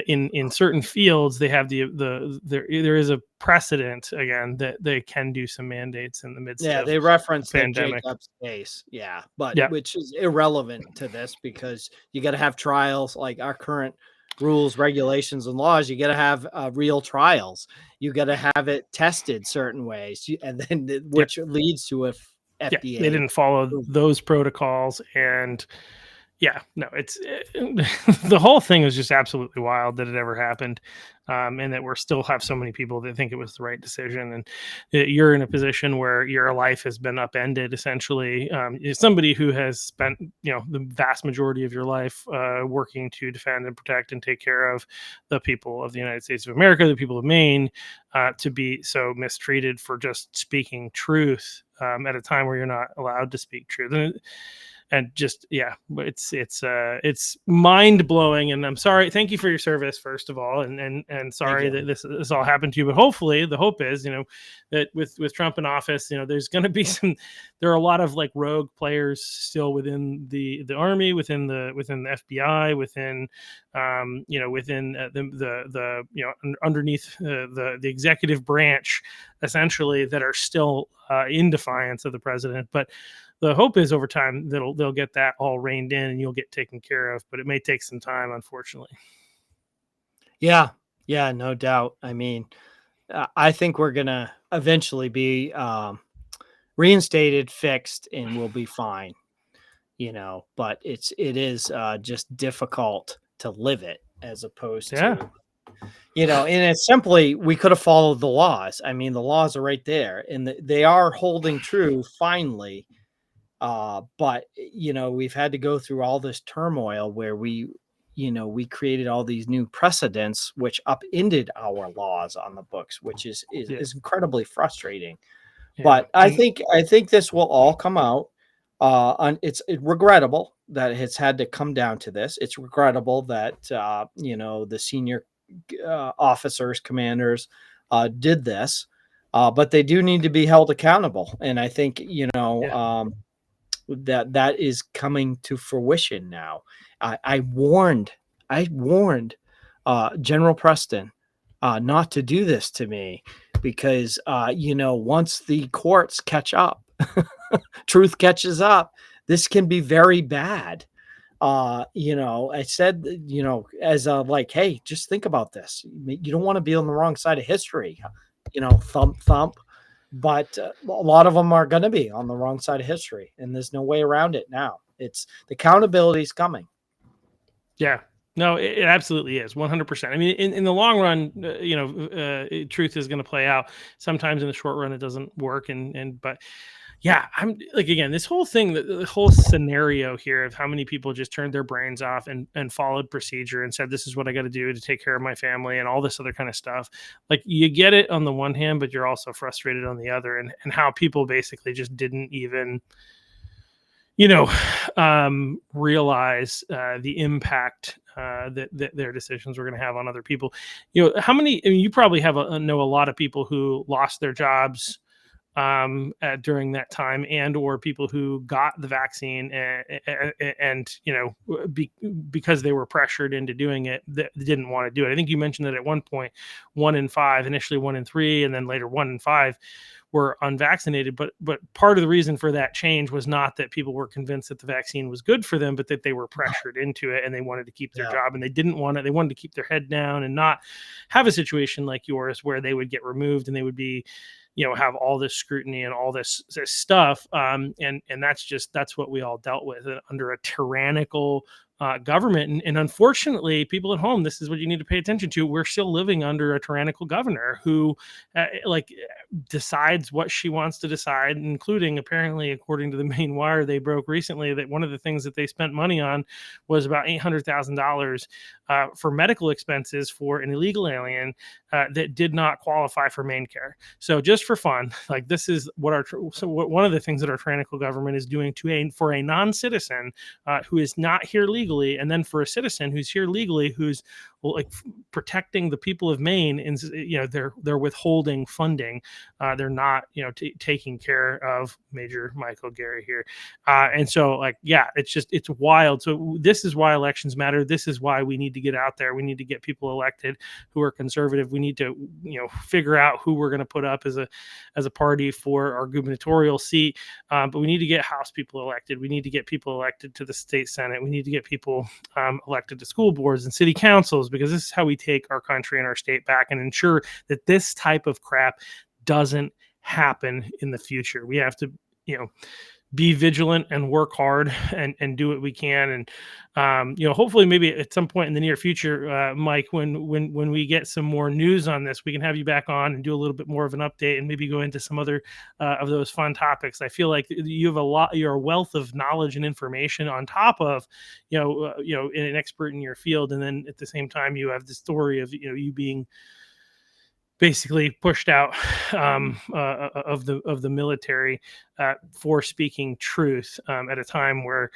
in certain fields. They have there is a precedent again that they can do some mandates in the midst of they reference the pandemic. Jacobs case, but Yeah, which is irrelevant to this, because you got to have trials. Like our current rules, regulations, and laws, you got to have real trials. You got to have it tested certain ways, and then which leads to a FDA. They didn't follow those protocols, and it's the whole thing is just absolutely wild that it ever happened, and that we're still have so many people that think it was the right decision, and you're in a position where your life has been upended essentially. Somebody who has spent the vast majority of your life working to defend and protect and take care of the people of the United States of America, the people of Maine, to be so mistreated for just speaking truth at a time where you're not allowed to speak truth. And just it's mind blowing. And I'm sorry. Thank you for your service, first of all, and sorry that this all happened to you. But hopefully, the hope is that with Trump in office, there's going to be there are a lot of like rogue players still within the army, within the FBI, within within underneath the executive branch, essentially, that are still in defiance of the president. But the hope is over time they'll get that all reined in and you'll get taken care of, but it may take some time, unfortunately. Yeah, no doubt. I mean, I think we're gonna eventually be reinstated, fixed, and we'll be fine. But it is just difficult to live it, as opposed to and it's simply, we could have followed the laws. I mean, the laws are right there, and they are holding true finally. But we've had to go through all this turmoil where we created all these new precedents which upended our laws on the books, which is incredibly frustrating. But I think this will all come out. It's regrettable that it's had to come down to this. It's regrettable that the senior officers, commanders did this, but they do need to be held accountable. And I think that is coming to fruition now. I warned General Preston not to do this to me, because once the courts catch up, truth catches up, this can be very bad. I said, as like, hey, just think about this. You don't want to be on the wrong side of history, thump. But a lot of them are going to be on the wrong side of history, and there's no way around it now. It's the accountability is coming. Yeah, no, it absolutely is 100%. I mean, in the long run, truth is going to play out. Sometimes in the short run, it doesn't work. But yeah, I'm like, again, this whole thing, the whole scenario here of how many people just turned their brains off and followed procedure and said, this is what I got to do to take care of my family and all this other kind of stuff. Like, you get it on the one hand, but you're also frustrated on the other, and how people basically just didn't even, you know, realize the impact that their decisions were going to have on other people. How many? I mean, you probably know a lot of people who lost their jobs during that time, and or people who got the vaccine and because they were pressured into doing it, that didn't want to do it. I think you mentioned that at one point, 1 in 5, initially 1 in 3, and then later 1 in 5 were unvaccinated. But part of the reason for that change was not that people were convinced that the vaccine was good for them, but that they were pressured into it and they wanted to keep their Yeah. job, and they didn't want it. They wanted to keep their head down and not have a situation like yours where they would get removed and they would be, have all this scrutiny and all this stuff. And that's what we all dealt with under a tyrannical government. And unfortunately, people at home, this is what you need to pay attention to. We're still living under a tyrannical governor who decides what she wants to decide, including, apparently, according to the Main Wire they broke recently, that one of the things that they spent money on was about $800,000 for medical expenses for an illegal alien that did not qualify for Maine care. So just for fun, like, this is what one of the things that our tyrannical government is doing for a non-citizen who is not here legally, and then for a citizen who's here legally, who's protecting the people of Maine, and they're withholding funding. They're not taking care of Major Michael Gary here, and so it's wild. So this is why elections matter. This is why we need to get out there. We need to get people elected who are conservative. We need to figure out who we're going to put up as a party for our gubernatorial seat. But we need to get House people elected. We need to get people elected to the state Senate. We need to get people elected to school boards and city councils, because this is how we take our country and our state back and ensure that this type of crap doesn't happen in the future. We have to, be vigilant and work hard and do what we can. And hopefully, maybe at some point in the near future, Mike, when we get some more news on this, we can have you back on and do a little bit more of an update and maybe go into some other of those fun topics. I feel like you're a wealth of knowledge and information, on top of an expert in your field, and then at the same time you have the story of you being basically pushed out of the military for speaking truth at a time where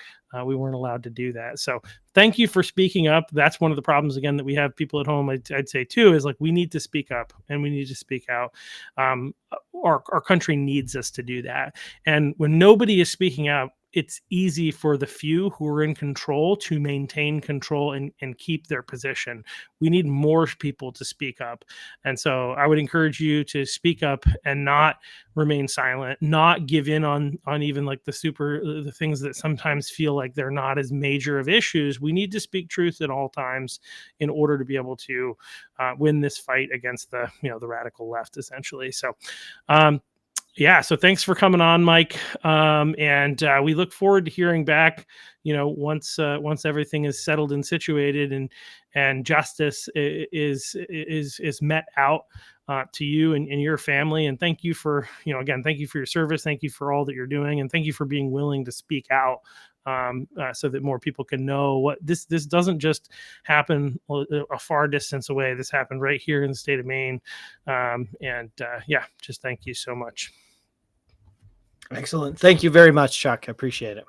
we weren't allowed to do that. So thank you for speaking up. That's one of the problems, again, that we have people at home. I'd say too, is like, we need to speak up and we need to speak out. Our country needs us to do that. And when nobody is speaking out, it's easy for the few who are in control to maintain control and keep their position. We need more people to speak up. And so I would encourage you to speak up and not remain silent, not give in on even like the things that sometimes feel like they're not as major of issues. We need to speak truth at all times in order to be able to win this fight against the radical left, essentially. So so thanks for coming on, Mike. And we look forward to hearing back, once everything is settled and situated, and justice is met out to you and your family. And thank you for, again, thank you for your service. Thank you for all that you're doing. And thank you for being willing to speak out so that more people can know what this doesn't just happen a far distance away. This happened right here in the state of Maine. Just thank you so much. Excellent. Thank you very much, Chuck. I appreciate it.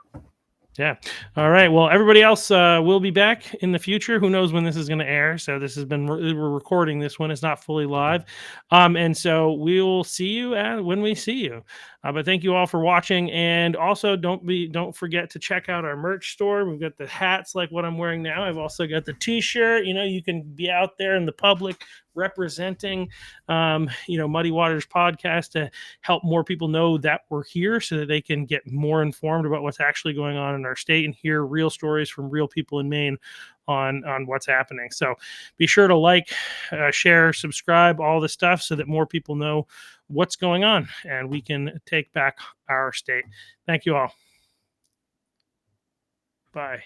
Yeah. All right. Well, everybody else will be back in the future. Who knows when this is going to air? So this has been, we're recording this one. It's not fully live. And so we will see you when we see you. But thank you all for watching. And also don't forget to check out our merch store. We've got the hats like what I'm wearing now. I've also got the t-shirt. You can be out there in the public representing Muddy Waters podcast to help more people know that we're here, so that they can get more informed about what's actually going on in our state and hear real stories from real people in Maine on what's happening. So be sure to like, share, subscribe, all the stuff, so that more people know what's going on and we can take back our state. Thank you all. Bye.